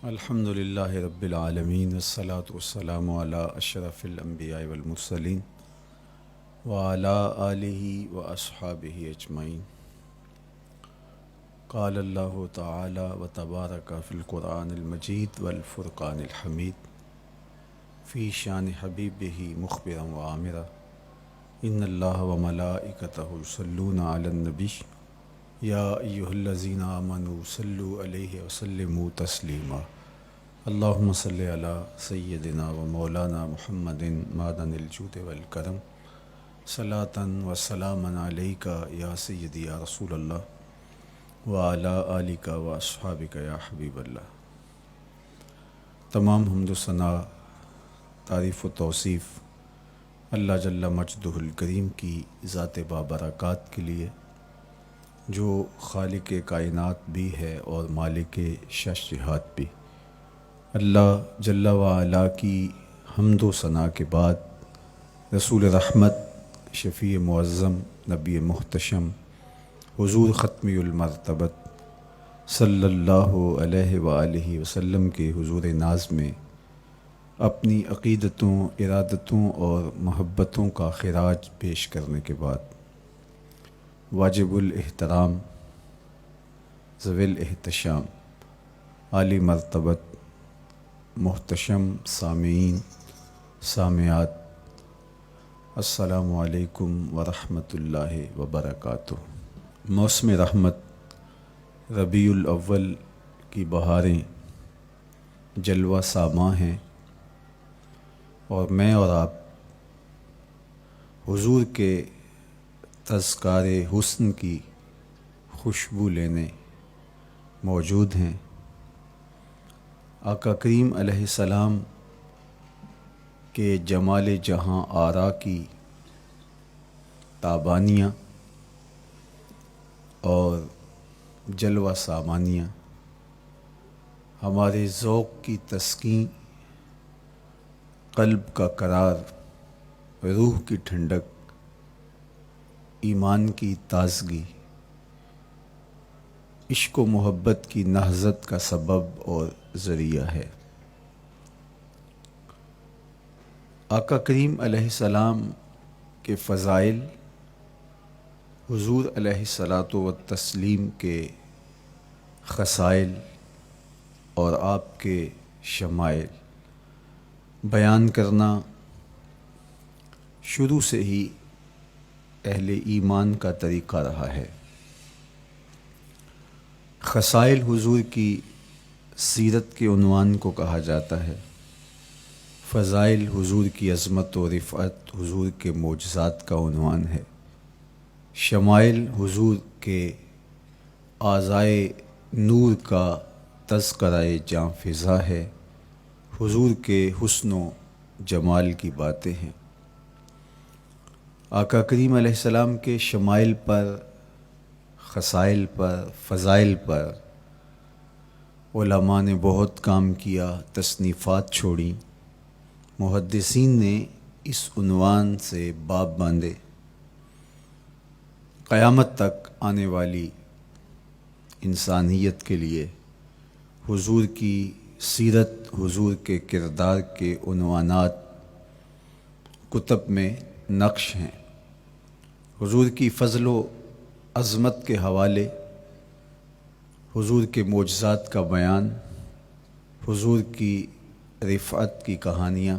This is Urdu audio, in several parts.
الحمد للہ رب العالمین والصلاة والسلام علی اشرف الانبیاء والمرسلین وعلی آلہ واصحابہ اجمعین۔ قال اللہ تعالی وتبارک فی القرآن المجید والفرقان الحمید فی شان حبیبہ مخبرا وعامرا ان اللہ وملائکتہ یصلون علی النبی یا ایہا الذین آمنوا صلوا علیہ وسلموا تسلیما۔ اللہم صلی علی سیدنا و مولانا محمد معدن الجود والکرم صلاۃ و سلاما علیک یا سیدی یا رسول اللہ وعلی آلک و اصحابک یا حبیب اللہ۔ تمام حمد و ثنا، تعریف و توصیف اللہ جل مجدہ الکریم کی ذات بابرکات کے لیے، جو خالق کائنات بھی ہے اور مالک شش جہات بھی۔ اللہ جل وعلا کی حمد و ثنا کے بعد رسول رحمت، شفیع معظم، نبی محتشم، حضور ختمی المرتبت صلی اللہ علیہ وآلہ وسلم کے حضور ناز میں اپنی عقیدتوں، ارادتوں اور محبتوں کا خراج پیش کرنے کے بعد واجب الاحترام، ذوی الاحتشام، عالی مرتبت، محتشم سامعین، سامعات، السلام علیکم ورحمۃ اللہ وبرکاتہ۔ موسم رحمت، ربیع الاول کی بہاریں جلوہ ساماں ہیں، اور میں اور آپ حضور کے تذکار حسن کی خوشبو لینے موجود ہیں۔ آقا کریم علیہ السلام کے جمال جہاں آرا کی تابانیاں اور جلوہ سامانیاں ہمارے ذوق کی تسکین، قلب کا قرار، روح کی ٹھنڈک، ایمان کی تازگی، عشق و محبت کی نہضت کا سبب اور ذریعہ ہے۔ آقا کریم علیہ السلام کے فضائل، حضور علیہ الصلاۃ والتسلیم کے خصائل اور آپ کے شمائل بیان کرنا شروع سے ہی اہل ایمان کا طریقہ رہا ہے۔ خصائل حضور کی سیرت کے عنوان کو کہا جاتا ہے، فضائل حضور کی عظمت و رفعت حضور کے معجزات کا عنوان ہے، شمائل حضور کے اعضائے نور کا تذکرہ جاں فضا ہے، حضور کے حسن و جمال کی باتیں ہیں۔ آقا کریم علیہ السلام کے شمائل پر، خصائل پر، فضائل پر علماء نے بہت کام کیا، تصنیفات چھوڑیں، محدثین نے اس عنوان سے باب باندھے۔ قیامت تک آنے والی انسانیت کے لیے حضور کی سیرت، حضور کے کردار کے عنوانات کتب میں نقش ہیں۔ حضور کی فضل و عظمت کے حوالے، حضور کے معجزات کا بیان، حضور کی رفعت کی کہانیاں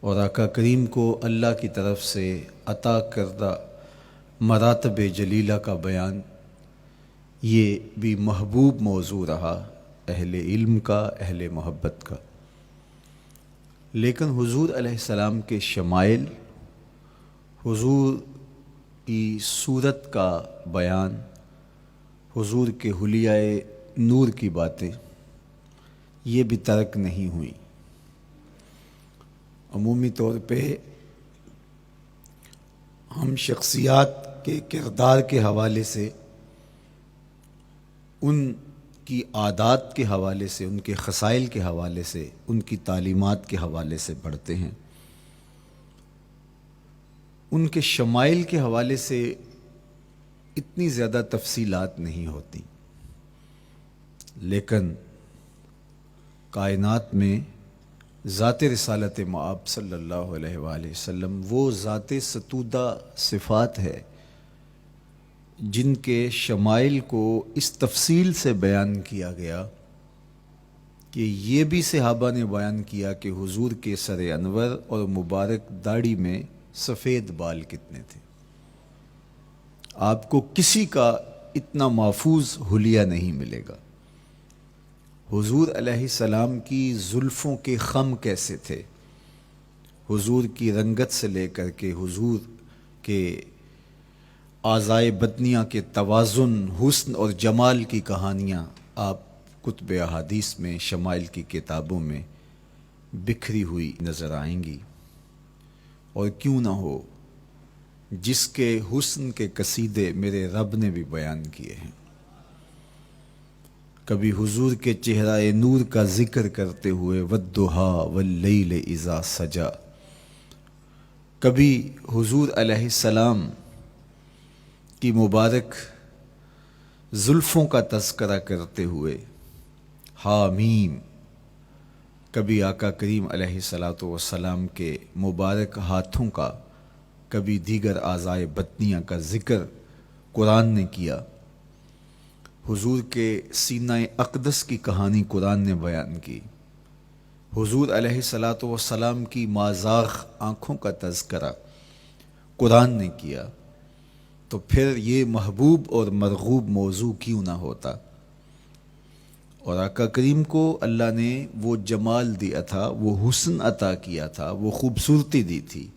اور آقا کریم کو اللہ کی طرف سے عطا کردہ مراتب جلیلہ کا بیان، یہ بھی محبوب موضوع رہا اہل علم کا، اہل محبت کا۔ لیکن حضور علیہ السلام کے شمائل، حضور کی صورت کا بیان، حضور کے حلیہ نور کی باتیں، یہ بھی ترک نہیں ہوئیں۔ عمومی طور پہ ہم شخصیات کے کردار کے حوالے سے، ان کی عادات کے حوالے سے، ان کے خصائل کے حوالے سے، ان کی تعلیمات کے حوالے سے پڑھتے ہیں۔ ان کے شمائل کے حوالے سے اتنی زیادہ تفصیلات نہیں ہوتی، لیکن کائنات میں ذات رسالت مآب صلی اللہ علیہ وآلہ وسلم وہ ذات ستودہ صفات ہے جن کے شمائل کو اس تفصیل سے بیان کیا گیا کہ یہ بھی صحابہ نے بیان کیا کہ حضور کے سر انور اور مبارک داڑھی میں سفید بال کتنے تھے. آپ کو کسی کا اتنا محفوظ حلیہ نہیں ملے گا. حضور علیہ السلام کی زلفوں کے خم کیسے تھے، حضور کی رنگت سے لے کر کے حضور کے اعضائے بدنیہ کے توازن، حسن اور جمال کی کہانیاں آپ کتب احادیث میں، شمائل کی کتابوں میں بکھری ہوئی نظر آئیں گی. اور کیوں نہ ہو، جس کے حسن کے قصیدے میرے رب نے بھی بیان کیے ہیں. کبھی حضور کے چہرہ نور کا ذکر کرتے ہوئے والضحیٰ واللیل اذا سجا، کبھی حضور علیہ السلام کی مبارک زلفوں کا تذکرہ کرتے ہوئے حامیم، کبھی آقا کریم علیہ الصلاۃ والسلام کے مبارک ہاتھوں کا، کبھی دیگر اعضائے بدنیہ کا ذکر قرآن نے کیا. حضور کے سینہ اقدس کی کہانی قرآن نے بیان کی. حضور علیہ الصلاۃ والسلام کی مازاغ آنکھوں کا تذکرہ قرآن نے کیا. تو پھر یہ محبوب اور مرغوب موضوع کیوں نہ ہوتا. اور آقا کریم کو اللہ نے وہ جمال دیا تھا، وہ حسن عطا کیا تھا، وہ خوبصورتی دی تھی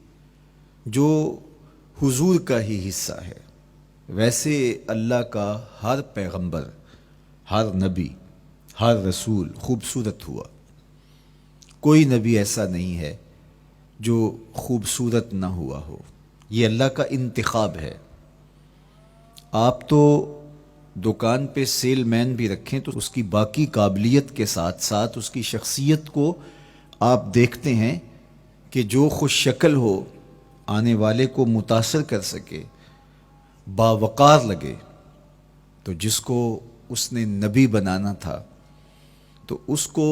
جو حضور کا ہی حصہ ہے. ویسے اللہ کا ہر پیغمبر، ہر نبی، ہر رسول خوبصورت ہوا. کوئی نبی ایسا نہیں ہے جو خوبصورت نہ ہوا ہو. یہ اللہ کا انتخاب ہے. آپ تو دکان پہ سیل مین بھی رکھیں تو اس کی باقی قابلیت کے ساتھ ساتھ اس کی شخصیت کو آپ دیکھتے ہیں کہ جو خوش شکل ہو، آنے والے کو متاثر کر سکے، باوقار لگے. تو جس کو اس نے نبی بنانا تھا تو اس کو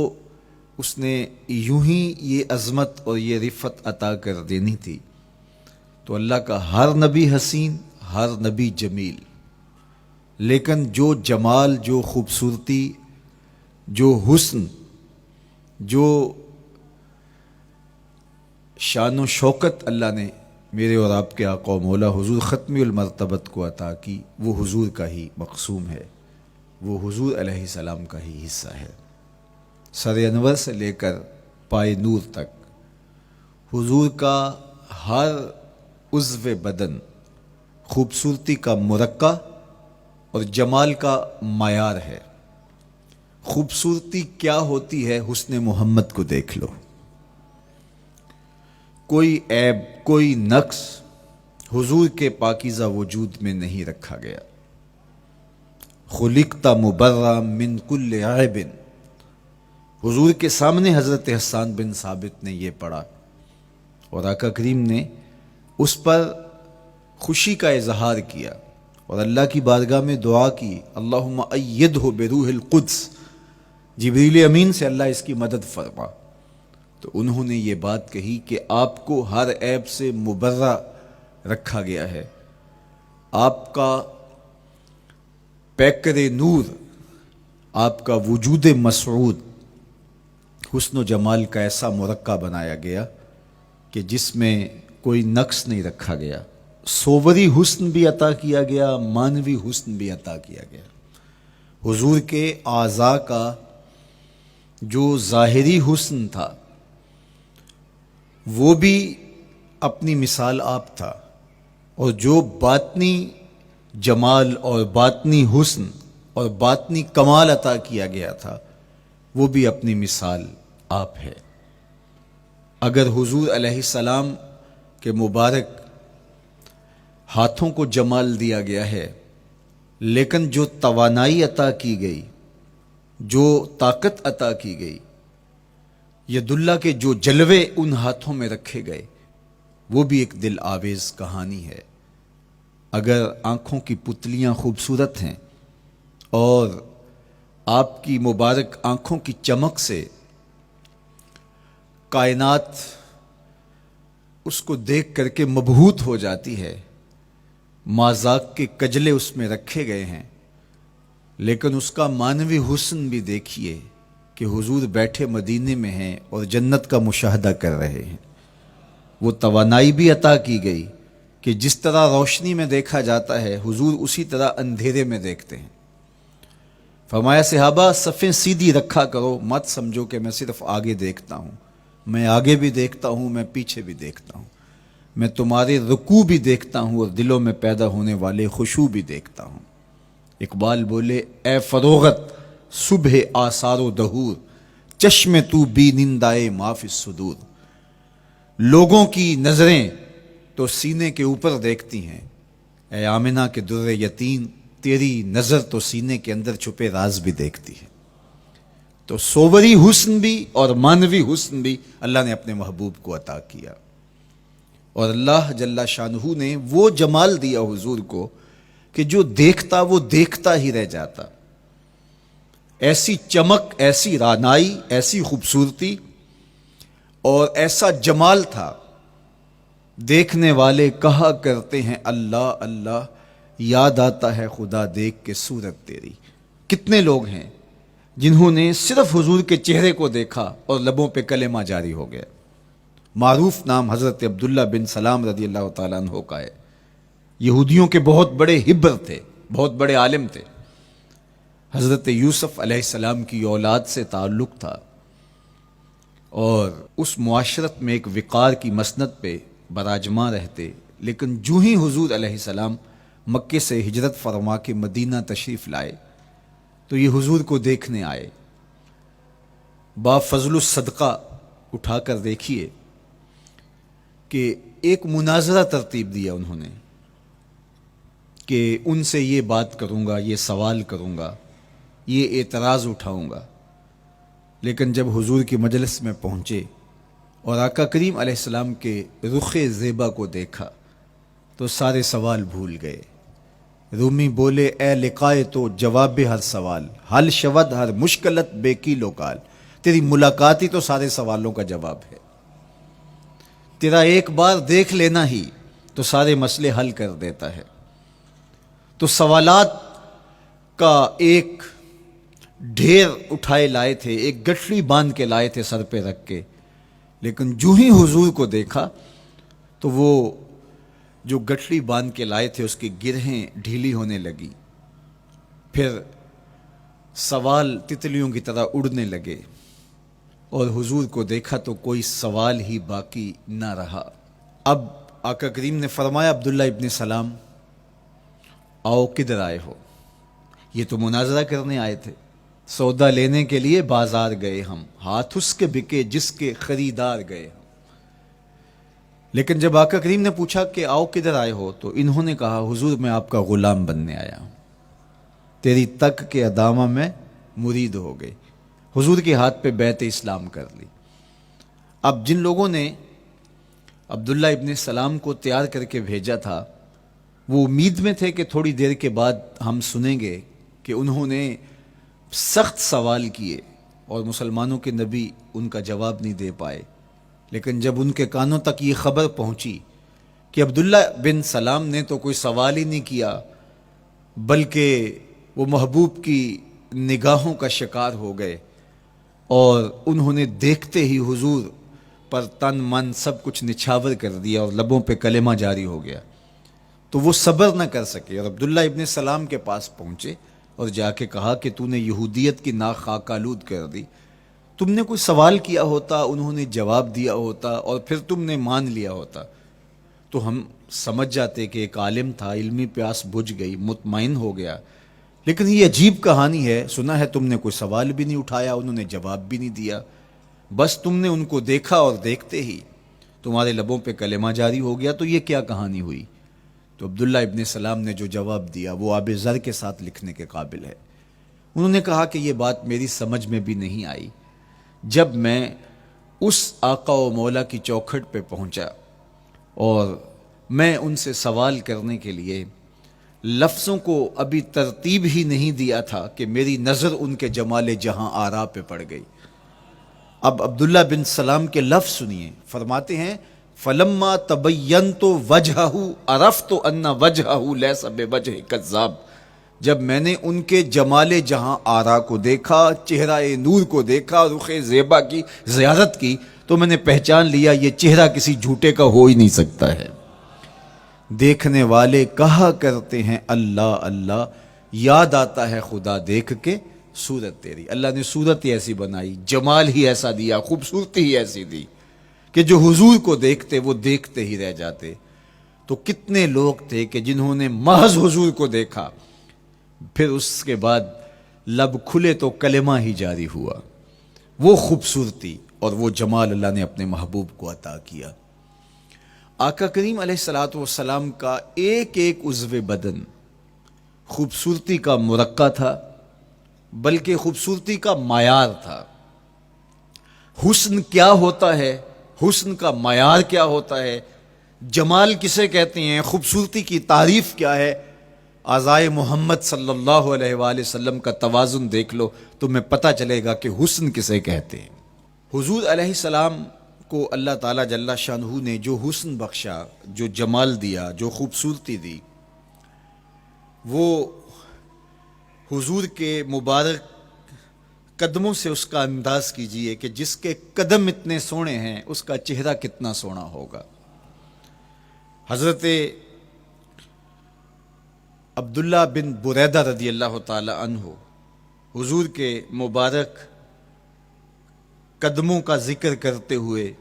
اس نے یوں ہی یہ عظمت اور یہ رفت عطا کر دینی تھی. تو اللہ کا ہر نبی حسین، ہر نبی جمیل، لیکن جو جمال، جو خوبصورتی، جو حسن، جو شان و شوکت اللہ نے میرے اور آپ کے آقا و مولا حضور ختمی المرتبت کو عطا کی، وہ حضور کا ہی مقسوم ہے، وہ حضور علیہ السلام کا ہی حصہ ہے. سر انور سے لے کر پائے نور تک حضور کا ہر عضو بدن خوبصورتی کا مرقع اور جمال کا معیار ہے. خوبصورتی کیا ہوتی ہے؟ حسن محمد کو دیکھ لو. کوئی عیب، کوئی نقص حضور کے پاکیزہ وجود میں نہیں رکھا گیا. خلقت مبرا من کل عیب. حضور کے سامنے حضرت حسان بن ثابت نے یہ پڑھا اور آقا کریم نے اس پر خوشی کا اظہار کیا اور اللہ کی بارگاہ میں دعا کی، اللہم ایدہ بروح القدس، جبریل امین سے اللہ اس کی مدد فرما. تو انہوں نے یہ بات کہی کہ آپ کو ہر عیب سے مبرہ رکھا گیا ہے. آپ کا پیکر نور، آپ کا وجود مسعود حسن و جمال کا ایسا مرقع بنایا گیا کہ جس میں کوئی نقص نہیں رکھا گیا. صوری حسن بھی عطا کیا گیا، مانوی حسن بھی عطا کیا گیا. حضور کے اعضاء کا جو ظاہری حسن تھا وہ بھی اپنی مثال آپ تھا، اور جو باطنی جمال اور باطنی حسن اور باطنی کمال عطا کیا گیا تھا وہ بھی اپنی مثال آپ ہے. اگر حضور علیہ السلام کے مبارک ہاتھوں کو جمال دیا گیا ہے، لیکن جو توانائی عطا کی گئی، جو طاقت عطا کی گئی، ید اللہ کے جو جلوے ان ہاتھوں میں رکھے گئے، وہ بھی ایک دل آویز کہانی ہے. اگر آنکھوں کی پتلیاں خوبصورت ہیں اور آپ کی مبارک آنکھوں کی چمک سے کائنات اس کو دیکھ کر کے مبہوت ہو جاتی ہے، مازاق کے کجلے اس میں رکھے گئے ہیں، لیکن اس کا معنوی حسن بھی دیکھیے کہ حضور بیٹھے مدینے میں ہیں اور جنت کا مشاہدہ کر رہے ہیں۔ وہ توانائی بھی عطا کی گئی کہ جس طرح روشنی میں دیکھا جاتا ہے حضور اسی طرح اندھیرے میں دیکھتے ہیں۔ فرمایا صحابہ صفیں سیدھی رکھا کرو، مت سمجھو کہ میں صرف آگے دیکھتا ہوں، میں آگے بھی دیکھتا ہوں، میں پیچھے بھی دیکھتا ہوں، میں تمہارے رکوع بھی دیکھتا ہوں اور دلوں میں پیدا ہونے والے خشوع بھی دیکھتا ہوں۔ اقبال بولے اے فروغت صبح آثار و دہور، چشم تو بی نندائے ما فی الصدور۔ لوگوں کی نظریں تو سینے کے اوپر دیکھتی ہیں، اے آمنہ کے در یتیم تیری نظر تو سینے کے اندر چھپے راز بھی دیکھتی ہے۔ تو صوری حسن بھی اور معنوی حسن بھی اللہ نے اپنے محبوب کو عطا کیا، اور اللہ جل شانہ نے وہ جمال دیا حضور کو کہ جو دیکھتا وہ دیکھتا ہی رہ جاتا۔ ایسی چمک، ایسی رعنائی، ایسی خوبصورتی اور ایسا جمال تھا، دیکھنے والے کہا کرتے ہیں اللہ اللہ، یاد آتا ہے خدا دیکھ کے صورت تیری۔ کتنے لوگ ہیں جنہوں نے صرف حضور کے چہرے کو دیکھا اور لبوں پہ کلمہ جاری ہو گیا۔ معروف نام حضرت عبداللہ بن سلام رضی اللہ تعالیٰ عنہ کا ہے۔ یہودیوں کے بہت بڑے حبر تھے، بہت بڑے عالم تھے۔ حضرت یوسف علیہ السلام کی اولاد سے تعلق تھا، اور اس معاشرت میں ایک وقار کی مسند پہ براجماں رہتے، لیکن جو ہی حضور علیہ السلام مکے سے ہجرت فرما کے مدینہ تشریف لائے تو یہ حضور کو دیکھنے آئے۔ با فضل الصدقہ اٹھا کر دیکھیے کہ ایک مناظرہ ترتیب دیا انہوں نے کہ ان سے یہ بات کروں گا، یہ سوال کروں گا، یہ اعتراض اٹھاؤں گا، لیکن جب حضور کی مجلس میں پہنچے اور آقا کریم علیہ السلام کے رخ زیبا کو دیکھا تو سارے سوال بھول گئے۔ رومی بولے اے لقائے تو جواب ہر سوال، حل شود ہر مشکلت بے کی لوکال۔ تیری ملاقات ہی تو سارے سوالوں کا جواب ہے، تیرا ایک بار دیکھ لینا ہی تو سارے مسئلے حل کر دیتا ہے۔ تو سوالات کا ایک ڈھیر اٹھائے لائے تھے، ایک گٹھڑی باندھ کے لائے تھے سر پہ رکھ کے، لیکن جو ہی حضور کو دیکھا تو وہ جو گٹھڑی باندھ کے لائے تھے اس کی گرہیں ڈھیلی ہونے لگی، پھر سوال تتلیوں کی طرح اڑنے لگے، اور حضور کو دیکھا تو کوئی سوال ہی باقی نہ رہا۔ اب آقا کریم نے فرمایا عبداللہ ابن سلام آؤ کدھر آئے ہو؟ یہ تو مناظرہ کرنے آئے تھے، سودا لینے کے لیے بازار گئے ہم، ہاتھ اس کے بکے جس کے خریدار گئے ہم۔ لیکن جب آقا کریم نے پوچھا کہ آؤ کدھر آئے ہو تو انہوں نے کہا حضور میں آپ کا غلام بننے آیا ہوں، تیری تک کے ادامہ میں مرید ہو گئے، حضور کے ہاتھ پہ بیعت اسلام کر لی۔ اب جن لوگوں نے عبداللہ ابن سلام کو تیار کر کے بھیجا تھا وہ امید میں تھے کہ تھوڑی دیر کے بعد ہم سنیں گے کہ انہوں نے سخت سوال کیے اور مسلمانوں کے نبی ان کا جواب نہیں دے پائے، لیکن جب ان کے کانوں تک یہ خبر پہنچی کہ عبداللہ بن سلام نے تو کوئی سوال ہی نہیں کیا بلکہ وہ محبوب کی نگاہوں کا شکار ہو گئے، اور انہوں نے دیکھتے ہی حضور پر تن من سب کچھ نچھاور کر دیا اور لبوں پہ کلمہ جاری ہو گیا، تو وہ صبر نہ کر سکے اور عبداللہ ابن سلام کے پاس پہنچے اور جا کے کہا کہ تو نے یہودیت کی ناک خاک آلود کر دی، تم نے کوئی سوال کیا ہوتا، انہوں نے جواب دیا ہوتا اور پھر تم نے مان لیا ہوتا تو ہم سمجھ جاتے کہ ایک عالم تھا، علمی پیاس بجھ گئی، مطمئن ہو گیا، لیکن یہ عجیب کہانی ہے، سنا ہے تم نے کوئی سوال بھی نہیں اٹھایا، انہوں نے جواب بھی نہیں دیا، بس تم نے ان کو دیکھا اور دیکھتے ہی تمہارے لبوں پہ کلمہ جاری ہو گیا، تو یہ کیا کہانی ہوئی؟ تو عبداللہ ابن سلام نے جو جواب دیا وہ آب زر کے ساتھ لکھنے کے قابل ہے۔ انہوں نے کہا کہ یہ بات میری سمجھ میں بھی نہیں آئی، جب میں اس آقا و مولا کی چوکھٹ پہ پہنچا اور میں ان سے سوال کرنے کے لیے لفظوں کو ابھی ترتیب ہی نہیں دیا تھا کہ میری نظر ان کے جمال جہاں آرا پہ پڑ گئی، اب عبداللہ بن سلام کے لفظ سنیے، فرماتے ہیں فلما تبینت وجہہ عرفت ان وجہہ لیس بوجہ کذاب، جب میں نے ان کے جمال جہاں آرا کو دیکھا، چہرہ نور کو دیکھا، رخ زیبا کی زیارت کی، تو میں نے پہچان لیا یہ چہرہ کسی جھوٹے کا ہو ہی نہیں سکتا ہے۔ دیکھنے والے کہا کرتے ہیں اللہ اللہ، یاد آتا ہے خدا دیکھ کے صورت تیری۔ اللہ نے صورت ہی ایسی بنائی، جمال ہی ایسا دیا، خوبصورتی ہی ایسی دی کہ جو حضور کو دیکھتے وہ دیکھتے ہی رہ جاتے۔ تو کتنے لوگ تھے کہ جنہوں نے محض حضور کو دیکھا، پھر اس کے بعد لب کھلے تو کلمہ ہی جاری ہوا۔ وہ خوبصورتی اور وہ جمال اللہ نے اپنے محبوب کو عطا کیا۔ آقا کریم علیہ الصلوۃ والسلام کا ایک ایک عضو بدن خوبصورتی کا مرقع تھا، بلکہ خوبصورتی کا معیار تھا۔ حسن کیا ہوتا ہے، حسن کا معیار کیا ہوتا ہے، جمال کسے کہتے ہیں، خوبصورتی کی تعریف کیا ہے، اعضائے محمد صلی اللہ علیہ وآلہ وسلم کا توازن دیکھ لو، تمہیں پتہ چلے گا کہ حسن کسے کہتے ہیں۔ حضور علیہ السلام کو اللہ تعالیٰ جل شانہ نے جو حسن بخشا، جو جمال دیا، جو خوبصورتی دی، وہ حضور کے مبارک قدموں سے اس کا انداز کیجئے کہ جس کے قدم اتنے سونے ہیں اس کا چہرہ کتنا سونا ہوگا۔ حضرت عبداللہ بن بریدہ رضی اللہ تعالی عنہ حضور کے مبارک قدموں کا ذکر کرتے ہوئے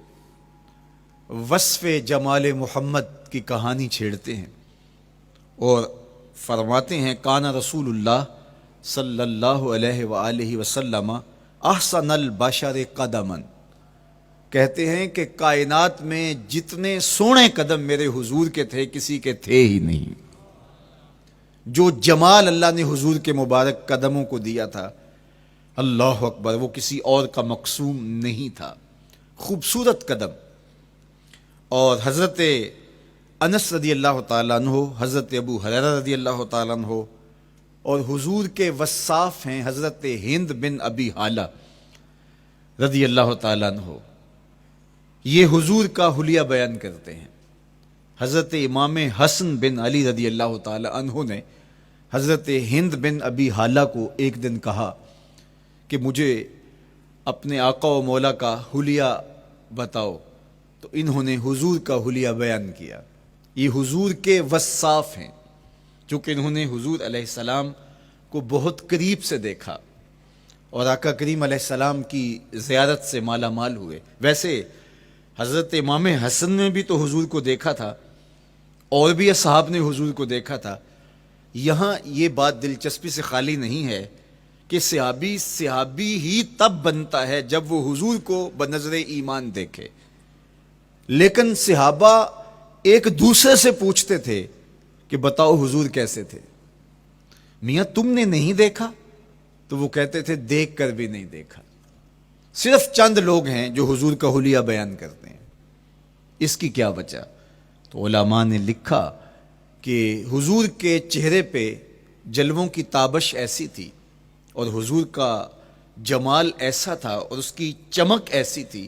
وصف جمال محمد کی کہانی چھیڑتے ہیں اور فرماتے ہیں کان رسول اللہ صلی اللہ علیہ وآلہ وسلم احسن البشر قدما، کہتے ہیں کہ کائنات میں جتنے سونے قدم میرے حضور کے تھے کسی کے تھے ہی نہیں۔ جو جمال اللہ نے حضور کے مبارک قدموں کو دیا تھا، اللہ اکبر، وہ کسی اور کا مقسوم نہیں تھا۔ خوبصورت قدم۔ اور حضرت انس رضی اللہ تعالیٰ عنہ، حضرت ابو ہریرہ رضی اللہ تعالیٰ عنہ، اور حضور کے وصاف ہیں حضرت ہند بن ابی حالہ رضی اللہ تعالیٰ عنہ، یہ حضور کا حلیہ بیان کرتے ہیں۔ حضرت امام حسن بن علی رضی اللہ تعالیٰ عنہ نے حضرت ہند بن ابی حالہ کو ایک دن کہا کہ مجھے اپنے آقا و مولا کا حلیہ بتاؤ، تو انہوں نے حضور کا حلیہ بیان کیا۔ یہ حضور کے وصاف ہیں، چونکہ انہوں نے حضور علیہ السلام کو بہت قریب سے دیکھا اور آقا کریم علیہ السلام کی زیارت سے مالا مال ہوئے۔ ویسے حضرت امام حسن نے بھی تو حضور کو دیکھا تھا، اور بھی اصحاب نے حضور کو دیکھا تھا۔ یہاں یہ بات دلچسپی سے خالی نہیں ہے کہ صحابی ہی تب بنتا ہے جب وہ حضور کو بنظر ایمان دیکھے، لیکن صحابہ ایک دوسرے سے پوچھتے تھے کہ بتاؤ حضور کیسے تھے؟ میاں تم نے نہیں دیکھا؟ تو وہ کہتے تھے دیکھ کر بھی نہیں دیکھا۔ صرف چند لوگ ہیں جو حضور کا حلیہ بیان کرتے ہیں، اس کی کیا وجہ؟ تو علماء نے لکھا کہ حضور کے چہرے پہ جلووں کی تابش ایسی تھی اور حضور کا جمال ایسا تھا اور اس کی چمک ایسی تھی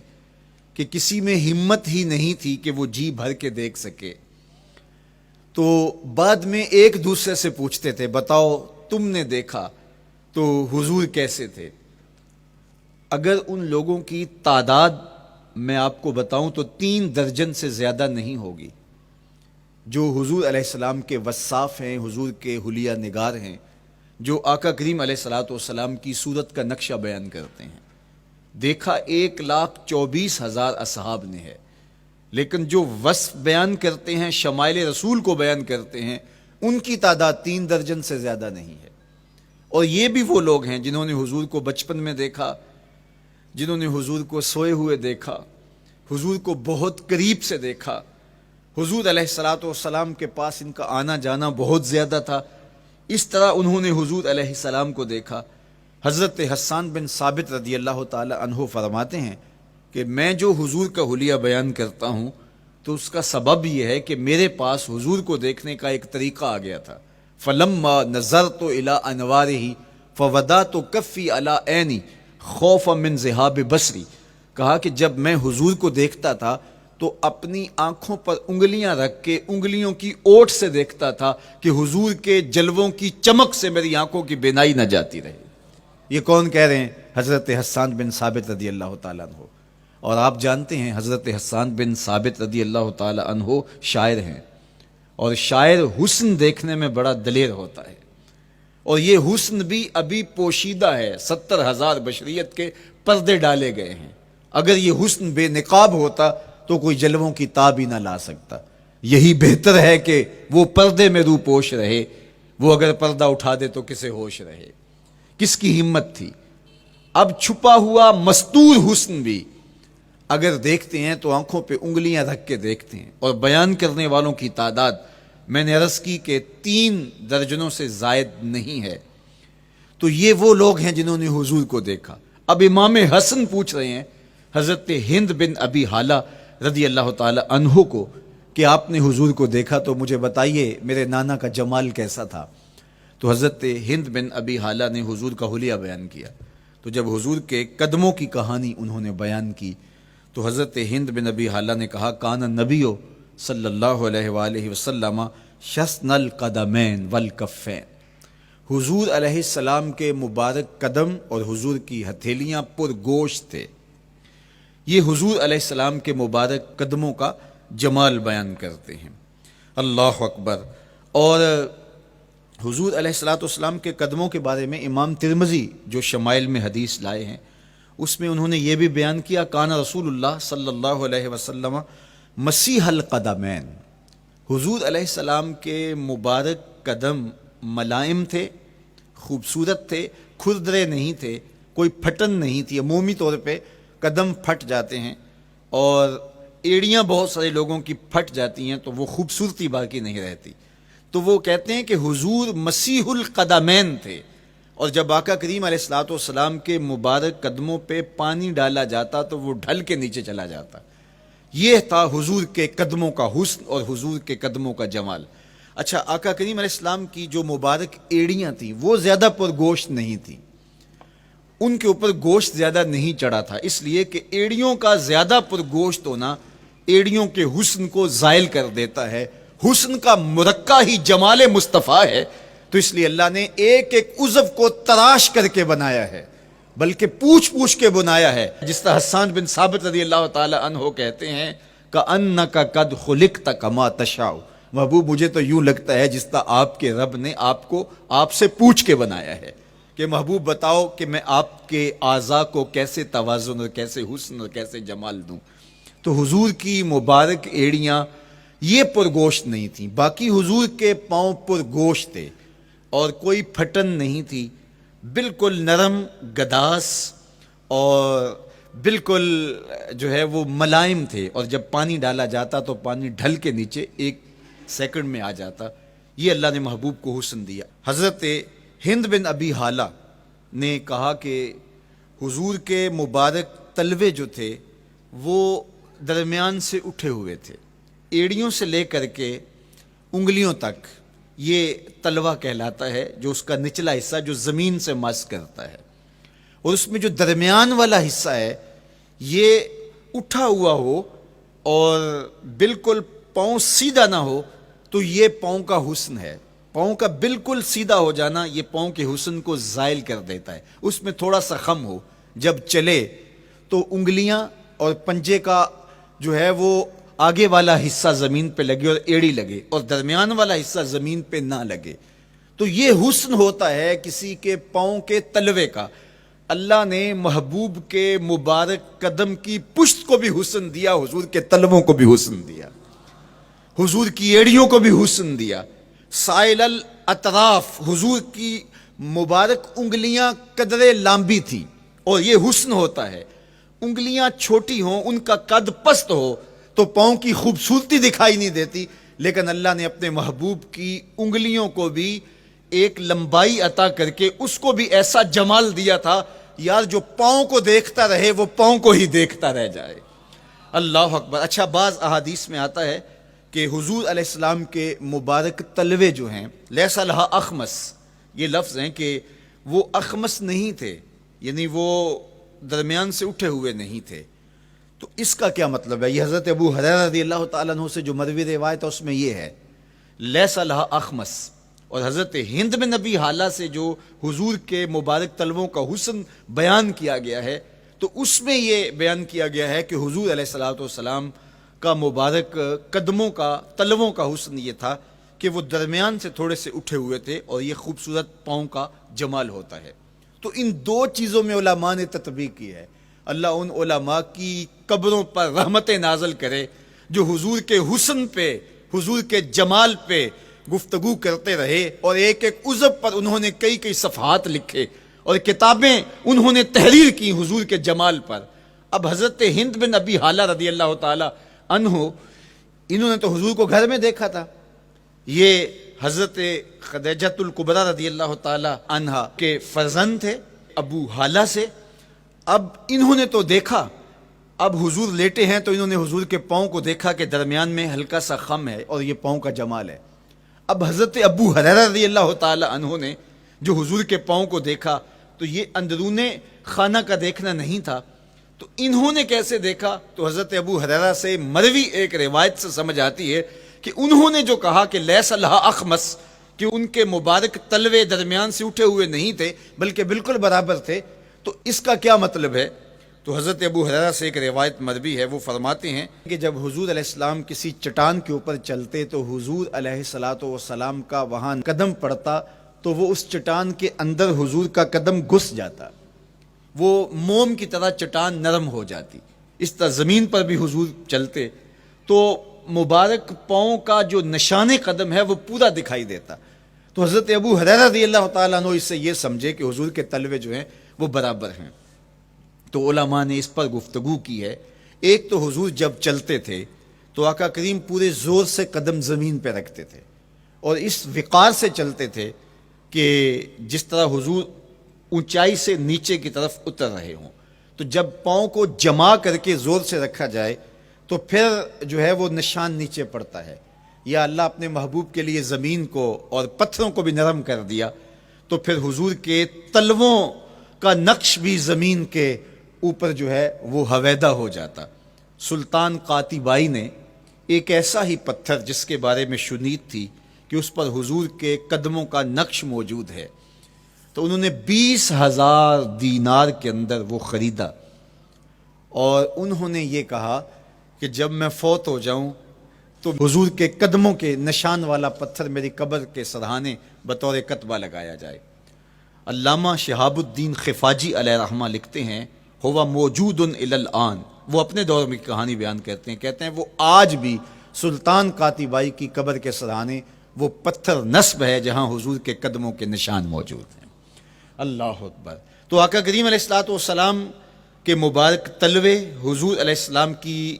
کہ کسی میں ہمت ہی نہیں تھی کہ وہ جی بھر کے دیکھ سکے۔ تو بعد میں ایک دوسرے سے پوچھتے تھے بتاؤ تم نے دیکھا تو حضور کیسے تھے؟ اگر ان لوگوں کی تعداد میں آپ کو بتاؤں تو 3 درجن سے زیادہ نہیں ہوگی جو حضور علیہ السلام کے وصاف ہیں، حضور کے حلیہ نگار ہیں، جو آقا کریم علیہ الصلوۃ والسلام کی صورت کا نقشہ بیان کرتے ہیں۔ دیکھا 1,24,000 اصحاب نے ہے، لیکن جو وصف بیان کرتے ہیں، شمائل رسول کو بیان کرتے ہیں، ان کی تعداد 3 درجن سے زیادہ نہیں ہے۔ اور یہ بھی وہ لوگ ہیں جنہوں نے حضور کو بچپن میں دیکھا، جنہوں نے حضور کو سوئے ہوئے دیکھا، حضور کو بہت قریب سے دیکھا۔ حضور علیہ الصلوۃ والسلام کے پاس ان کا آنا جانا بہت زیادہ تھا، اس طرح انہوں نے حضور علیہ السلام کو دیکھا۔ حضرت حسان بن ثابت رضی اللہ تعالی عنہ فرماتے ہیں کہ میں جو حضور کا حلیہ بیان کرتا ہوں تو اس کا سبب یہ ہے کہ میرے پاس حضور کو دیکھنے کا ایک طریقہ آ گیا تھا۔ فَلَمَّا نَظَرْتُ إِلَىٰ أَنْوَارِهِ فَوَضَعْتُ كَفِّي عَلَىٰ عَيْنِي خَوْفًا مِنْ ذِهَابِ بَصَرِي، کہا کہ جب میں حضور کو دیکھتا تھا تو اپنی آنکھوں پر انگلیاں رکھ کے انگلیوں کی اوٹ سے دیکھتا تھا کہ حضور کے جلووں کی چمک سے میری آنکھوں کی بینائی نہ جاتی رہے. یہ کون کہہ رہے ہیں؟ حضرت حسان بن ثابت رضی اللہ تعالیٰ عنہ. اور آپ جانتے ہیں حضرت حسان بن ثابت رضی اللہ تعالیٰ عنہ شاعر ہیں، اور شاعر حسن دیکھنے میں بڑا دلیر ہوتا ہے، اور یہ حسن بھی ابھی پوشیدہ ہے. 70,000 بشریت کے پردے ڈالے گئے ہیں. اگر یہ حسن بے نقاب ہوتا تو کوئی جلووں کی تاب ہی نہ لا سکتا. یہی بہتر ہے کہ وہ پردے میں رو پوش رہے. وہ اگر پردہ اٹھا دے تو کسے ہوش رہے؟ کس کی ہمت تھی؟ اب چھپا ہوا مستور حسن بھی اگر دیکھتے ہیں تو آنکھوں پہ انگلیاں رکھ کے دیکھتے ہیں. اور بیان کرنے والوں کی تعداد میں نے عرض کی کہ 3 درجنوں سے زائد نہیں ہے. تو یہ وہ لوگ ہیں جنہوں نے حضور کو دیکھا. اب امام حسن پوچھ رہے ہیں حضرت ہند بن ابی حالہ رضی اللہ تعالی عنہ کو کہ آپ نے حضور کو دیکھا تو مجھے بتائیے میرے نانا کا جمال کیسا تھا. تو حضرت ہند بن ابی حالہ نے حضور کا حلیہ بیان کیا. تو جب حضور کے قدموں کی کہانی انہوں نے بیان کی تو حضرت ہند بن ابی حالہ نے کہا کان نبیو صلی اللہ علیہ وآلہ وسلم شسن القدمین والکفین. حضور علیہ السلام کے مبارک قدم اور حضور کی ہتھیلیاں پر گوشت تھے. یہ حضور علیہ السلام کے مبارک قدموں کا جمال بیان کرتے ہیں. اللہ اکبر. اور حضور علیہ السلام کے قدموں کے بارے میں امام ترمذی جو شمائل میں حدیث لائے ہیں اس میں انہوں نے یہ بھی بیان کیا کان رسول اللہ صلی اللہ علیہ وسلم مسیح القدمین. حضور علیہ السلام کے مبارک قدم ملائم تھے، خوبصورت تھے، کھردرے نہیں تھے، کوئی پھٹن نہیں تھی. عمومی طور پہ قدم پھٹ جاتے ہیں اور ایڑیاں بہت سارے لوگوں کی پھٹ جاتی ہیں تو وہ خوبصورتی باقی نہیں رہتی. تو وہ کہتے ہیں کہ حضور مسیح القدمین تھے. اور جب آقا کریم علیہ الصلوۃ والسلام کے مبارک قدموں پہ پانی ڈالا جاتا تو وہ ڈھل کے نیچے چلا جاتا. یہ تھا حضور کے قدموں کا حسن اور حضور کے قدموں کا جمال. اچھا، آقا کریم علیہ السلام کی جو مبارک ایڑیاں تھیں وہ زیادہ پر گوشت نہیں تھیں، ان کے اوپر گوشت زیادہ نہیں چڑھا تھا، اس لیے کہ ایڑیوں کا زیادہ پر گوشت ہونا ایڑیوں کے حسن کو زائل کر دیتا ہے. حسن کا مرقع ہی جمال مصطفیٰ ہے. تو اس لیے اللہ نے ایک ایک عضو کو تراش کر کے بنایا ہے، بلکہ پوچھ پوچھ کے بنایا ہے. جس طرح حسان بن ثابت رضی اللہ تعالی عنہ کہتے ہیں کأنک قد خلقت کما تشاء. محبوب مجھے تو یوں لگتا ہے جس طرح آپ کے رب نے آپ کو آپ سے پوچھ کے بنایا ہے کہ محبوب بتاؤ کہ میں آپ کے اعضاء کو کیسے توازن اور کیسے حسن اور کیسے جمال دوں. تو حضور کی مبارک ایڑیاں یہ پرگوشت نہیں تھیں، باقی حضور کے پاؤں پرگوشت تھے اور کوئی پھٹن نہیں تھی. بالکل نرم گداس اور بالکل جو ہے وہ ملائم تھے. اور جب پانی ڈالا جاتا تو پانی ڈھل کے نیچے 1 سیکنڈ میں آ جاتا. یہ اللہ نے محبوب کو حسن دیا. حضرت ہند بن ابی حالہ نے کہا کہ حضور کے مبارک تلوے جو تھے وہ درمیان سے اٹھے ہوئے تھے، ایڑیوں سے لے کر کے انگلیوں تک یہ تلوہ کہلاتا ہے، جو اس کا نچلا حصہ جو زمین سے مس کرتا ہے، اور اس میں جو درمیان والا حصہ ہے یہ اٹھا ہوا ہو اور بالکل پاؤں سیدھا نہ ہو تو یہ پاؤں کا حسن ہے. پاؤں کا بالکل سیدھا ہو جانا یہ پاؤں کے حسن کو زائل کر دیتا ہے. اس میں تھوڑا سا خم ہو، جب چلے تو انگلیاں اور پنجے کا جو ہے وہ آگے والا حصہ زمین پہ لگے اور ایڑی لگے اور درمیان والا حصہ زمین پہ نہ لگے. تو یہ حسن ہوتا ہے کسی کے پاؤں کے تلوے کا. اللہ نے محبوب کے مبارک قدم کی پشت کو بھی حسن دیا، حضور کے تلووں کو بھی حسن دیا، حضور کی ایڑیوں کو بھی حسن دیا. سائل الاطراف، حضور کی مبارک انگلیاں قدرے لامبی تھیں اور یہ حسن ہوتا ہے. انگلیاں چھوٹی ہوں، ان کا قد پست ہو تو پاؤں کی خوبصورتی دکھائی نہیں دیتی، لیکن اللہ نے اپنے محبوب کی انگلیوں کو بھی ایک لمبائی عطا کر کے اس کو بھی ایسا جمال دیا تھا یار جو پاؤں کو دیکھتا رہے وہ پاؤں کو ہی دیکھتا رہ جائے. اللہ اکبر. اچھا، بعض احادیث میں آتا ہے کہ حضور علیہ السلام کے مبارک تلوے جو ہیں لیس لہا اخمس، یہ لفظ ہیں کہ وہ اخمس نہیں تھے، یعنی وہ درمیان سے اٹھے ہوئے نہیں تھے، تو اس کا کیا مطلب ہے؟ یہ حضرت ابو ہریرہ رضی اللہ تعالیٰ عنہ سے جو مروی روایت ہے اس میں یہ ہے لیس لہا اخمس، اور حضرت ہند بن نبی حالہ سے جو حضور کے مبارک تلووں کا حسن بیان کیا گیا ہے، تو اس میں یہ بیان کیا گیا ہے کہ حضور علیہ الصلوۃ والسلام کا مبارک قدموں کا تلووں کا حسن یہ تھا کہ وہ درمیان سے تھوڑے سے اٹھے ہوئے تھے، اور یہ خوبصورت پاؤں کا جمال ہوتا ہے۔ تو ان دو چیزوں میں علماء نے تطبیق کی ہے۔ اللہ ان علماء کی قبروں پر رحمتیں نازل کرے جو حضور کے حسن پہ، حضور کے جمال پہ گفتگو کرتے رہے، اور ایک ایک عضو پر انہوں نے کئی کئی صفحات لکھے اور کتابیں انہوں نے تحریر کی حضور کے جمال پر۔ اب حضرت ہند بن ابی حالہ رضی اللہ تعالی عنہ، انہوں نے تو حضور کو گھر میں دیکھا تھا، یہ حضرت خدیجۃ الکبریٰ رضی اللہ تعالی عنہا کے فرزند تھے ابو حالہ سے۔ اب انہوں نے تو دیکھا، اب حضور لیٹے ہیں تو انہوں نے حضور کے پاؤں کو دیکھا کہ درمیان میں ہلکا سا خم ہے اور یہ پاؤں کا جمال ہے۔ اب حضرت ابو ہریرہ رضی اللہ تعالی عنہ نے جو حضور کے پاؤں کو دیکھا تو یہ اندرون خانہ کا دیکھنا نہیں تھا، تو انہوں نے کیسے دیکھا؟ تو حضرت ابو ہریرہ سے مروی ایک روایت سے سمجھ آتی ہے کہ انہوں نے جو کہا کہ لیس لہا اخمس، کہ ان کے مبارک تلوے درمیان سے اٹھے ہوئے نہیں تھے بلکہ بالکل برابر تھے، تو اس کا کیا مطلب ہے؟ تو حضرت ابو ہریرہ سے ایک روایت مروی ہے، وہ فرماتے ہیں کہ جب حضور علیہ السلام کسی چٹان کے اوپر چلتے تو حضور علیہ الصلوۃ والسلام کا وہاں قدم پڑتا تو وہ اس چٹان کے اندر حضور کا قدم گھس جاتا، وہ موم کی طرح چٹان نرم ہو جاتی۔ اس طرح زمین پر بھی حضور چلتے تو مبارک پاؤں کا جو نشان قدم ہے وہ پورا دکھائی دیتا۔ تو حضرت ابو ہریرہ رضی اللہ تعالیٰ عنہ اس سے یہ سمجھے کہ حضور کے تلوے جو ہیں وہ برابر ہیں۔ تو علماء نے اس پر گفتگو کی ہے۔ ایک تو حضور جب چلتے تھے تو آقا کریم پورے زور سے قدم زمین پہ رکھتے تھے اور اس وقار سے چلتے تھے کہ جس طرح حضور اونچائی سے نیچے کی طرف اتر رہے ہوں۔ تو جب پاؤں کو جما کر کے زور سے رکھا جائے تو پھر جو ہے وہ نشان نیچے پڑتا ہے۔ یا اللہ اپنے محبوب کے لیے زمین کو اور پتھروں کو بھی نرم کر دیا تو پھر حضور کے تلووں کا نقش بھی زمین کے اوپر جو ہے وہ حویدہ ہو جاتا۔ سلطان قاتیبائی نے ایک ایسا ہی پتھر جس کے بارے میں شنید تھی کہ اس پر حضور کے قدموں کا نقش موجود ہے، تو انہوں نے 20,000 دینار کے اندر وہ خریدا، اور انہوں نے یہ کہا کہ جب میں فوت ہو جاؤں تو حضور کے قدموں کے نشان والا پتھر میری قبر کے سرہانے بطور کتبہ لگایا جائے۔ علامہ شہاب الدین خفاجی علیہ رحمہ لکھتے ہیں ہوا موجود الی الآن، وہ اپنے دور میں کہانی بیان کہتے ہیں وہ آج بھی سلطان قاتیبائی کی قبر کے سرہانے وہ پتھر نصب ہے جہاں حضور کے قدموں کے نشان موجود ہیں۔ اللہ اکبر۔ تو آقا کریم علیہ الصلوۃ والسلام کے مبارک تلوے، حضور علیہ السلام کی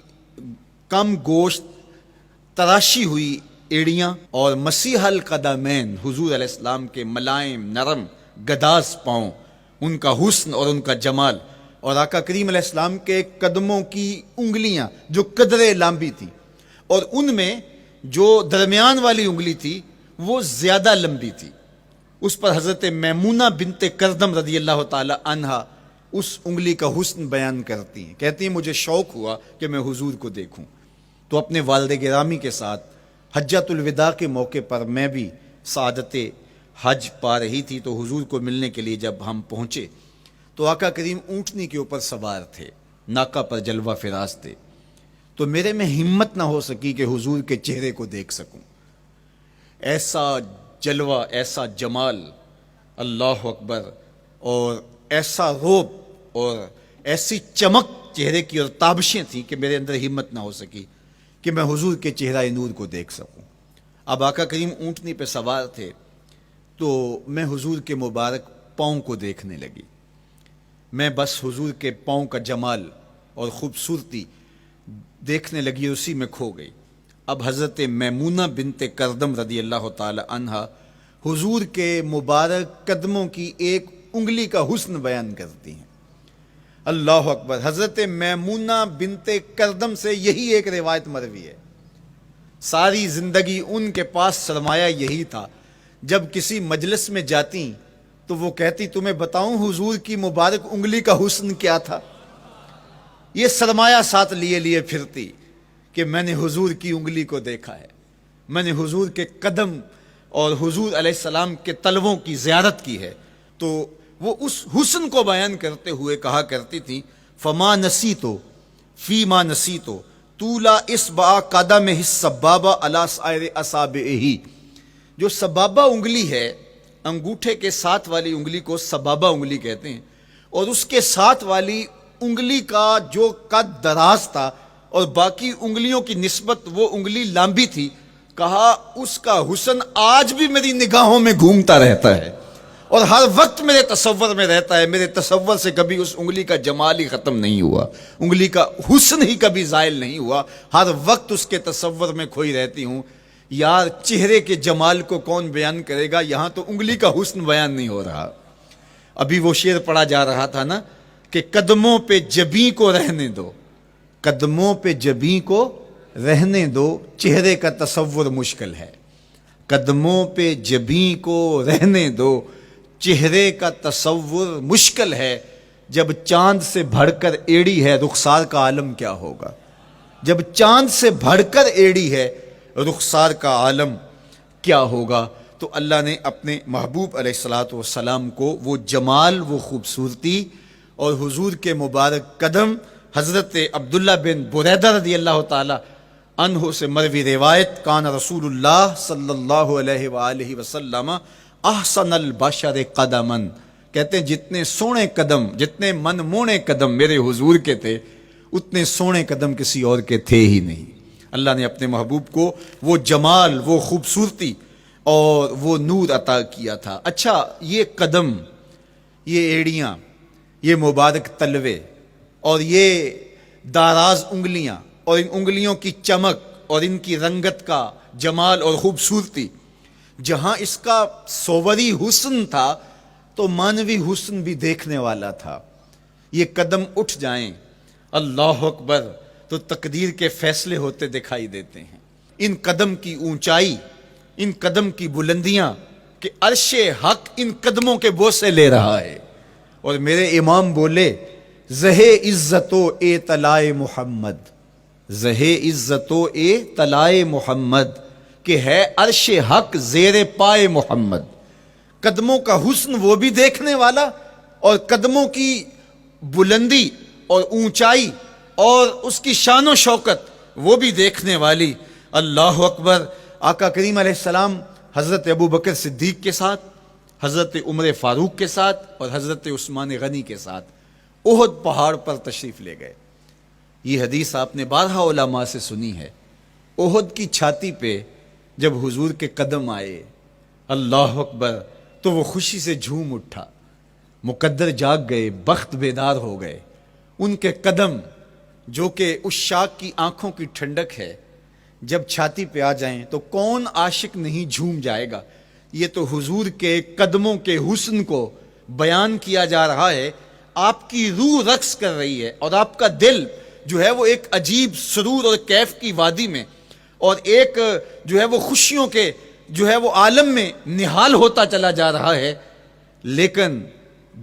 کم گوشت تراشی ہوئی ایڑیاں، اور مسیح القدمین حضور علیہ السلام کے ملائم نرم گداز پاؤں، ان کا حسن اور ان کا جمال، اور آقا کریم علیہ السلام کے قدموں کی انگلیاں جو قدرے لمبی تھی، اور ان میں جو درمیان والی انگلی تھی وہ زیادہ لمبی تھی، اس پر حضرت میمونہ بنت کردم رضی اللہ تعالی عنہا اس انگلی کا حسن بیان کرتی ہیں، کہتی ہیں مجھے شوق ہوا کہ میں حضور کو دیکھوں، تو اپنے والد گرامی کے ساتھ حجۃ الوداع کے موقع پر میں بھی سعادت حج پا رہی تھی، تو حضور کو ملنے کے لیے جب ہم پہنچے تو آقا کریم اونٹنی کے اوپر سوار تھے، ناکا پر جلوہ فراز تھے، تو میرے میں ہمت نہ ہو سکی کہ حضور کے چہرے کو دیکھ سکوں۔ ایسا جلوہ، ایسا جمال، اللہ اکبر، اور ایسا روب اور ایسی چمک چہرے کی اور تابشیں تھیں کہ میرے اندر ہمت نہ ہو سکی کہ میں حضور کے چہرہ نور کو دیکھ سکوں۔ اب آقا کریم اونٹنی پہ سوار تھے تو میں حضور کے مبارک پاؤں کو دیکھنے لگی، میں بس حضور کے پاؤں کا جمال اور خوبصورتی دیکھنے لگی، اسی میں کھو گئی۔ اب حضرت میمونہ بنت کردم رضی اللہ تعالی عنہا حضور کے مبارک قدموں کی ایک انگلی کا حسن بیان کرتی ہیں۔ اللہ اکبر۔ حضرت میمونہ بنت کردم سے یہی ایک روایت مروی ہے، ساری زندگی ان کے پاس سرمایہ یہی تھا، جب کسی مجلس میں جاتی تو وہ کہتی تمہیں بتاؤں حضور کی مبارک انگلی کا حسن کیا تھا؟ یہ سرمایہ ساتھ لیے لیے پھرتی کہ میں نے حضور کی انگلی کو دیکھا ہے، میں نے حضور کے قدم اور حضور علیہ السلام کے تلووں کی زیارت کی ہے. تو وہ اس حسن کو بیان کرتے ہوئے کہا کرتی تھی فما نسیتو فیما نسیتو طولا اصبع قدمہ السبابہ علی سائر اصابعہ. جو سبابہ انگلی ہے، انگوٹھے کے ساتھ والی انگلی کو سبابہ انگلی کہتے ہیں، اور اس کے ساتھ والی انگلی کا جو قد دراز تھا اور باقی انگلیوں کی نسبت وہ انگلی لمبی تھی، کہا اس کا حسن آج بھی میری نگاہوں میں گھومتا رہتا ہے اور ہر وقت میرے تصور میں رہتا ہے. میرے تصور سے کبھی اس انگلی کا جمال ہی ختم نہیں ہوا، انگلی کا حسن ہی کبھی زائل نہیں ہوا، ہر وقت اس کے تصور میں کھوئی رہتی ہوں. یار چہرے کے جمال کو کون بیان کرے گا، یہاں تو انگلی کا حسن بیان نہیں ہو رہا. ابھی وہ شعر پڑھا جا رہا تھا نا کہ قدموں پہ جبیں کو رہنے دو، قدموں پہ جبیں کو رہنے دو، چہرے کا تصور مشکل ہے. قدموں پہ جبیں کو رہنے دو، چہرے کا تصور مشکل ہے. جب چاند سے بڑھ کر ایڑی ہے رخسار کا عالم کیا ہوگا، جب چاند سے بڑھ کر ایڑی ہے رخسار کا عالم کیا ہوگا. تو اللہ نے اپنے محبوب علیہ الصلوۃ والسلام کو وہ جمال، وہ خوبصورتی اور حضور کے مبارک قدم، حضرت عبداللہ بن بریدہ رضی اللہ تعالی عنہ سے مروی روایت، کان رسول اللہ صلی اللہ علیہ وآلہ وسلم احسن البشر قدما، کہتے ہیں جتنے سونے قدم، جتنے من مونے قدم میرے حضور کے تھے، اتنے سونے قدم کسی اور کے تھے ہی نہیں. اللہ نے اپنے محبوب کو وہ جمال، وہ خوبصورتی اور وہ نور عطا کیا تھا. اچھا، یہ قدم، یہ ایڑیاں، یہ مبارک تلوے اور یہ داراز انگلیاں اور ان انگلیوں کی چمک اور ان کی رنگت کا جمال اور خوبصورتی، جہاں اس کا صوری حسن تھا تو مانوی حسن بھی دیکھنے والا تھا. یہ قدم اٹھ جائیں اللہ اکبر تو تقدیر کے فیصلے ہوتے دکھائی دیتے ہیں. ان قدم کی اونچائی، ان قدم کی بلندیاں کہ عرش حق ان قدموں کے بوسے لے رہا ہے. اور میرے امام بولے زہ عزت و اے طلائے محمد، زہ عزت و اے طلائے محمد، کہ ہے عرش حق زیر پائے محمد. قدموں کا حسن وہ بھی دیکھنے والا اور قدموں کی بلندی اور اونچائی اور اس کی شان و شوکت وہ بھی دیکھنے والی. اللہ اکبر. آقا کریم علیہ السلام حضرت ابو بکر صدیق کے ساتھ، حضرت عمر فاروق کے ساتھ اور حضرت عثمان غنی کے ساتھ احد پہاڑ پر تشریف لے گئے. یہ حدیث آپ نے بارہا علماء سے سنی ہے. احد کی چھاتی پہ جب حضور کے قدم آئے اللہ اکبر تو وہ خوشی سے جھوم اٹھا، مقدر جاگ گئے، بخت بیدار ہو گئے. ان کے قدم جو کہ اس شاک کی آنکھوں کی ٹھنڈک ہے، جب چھاتی پہ آ جائیں تو کون عاشق نہیں جھوم جائے گا. یہ تو حضور کے قدموں کے حسن کو بیان کیا جا رہا ہے. آپ کی روح رقص کر رہی ہے اور آپ کا دل جو ہے وہ ایک عجیب سرور اور کیف کی وادی میں اور ایک جو ہے وہ خوشیوں کے جو ہے وہ عالم میں نہال ہوتا چلا جا رہا ہے. لیکن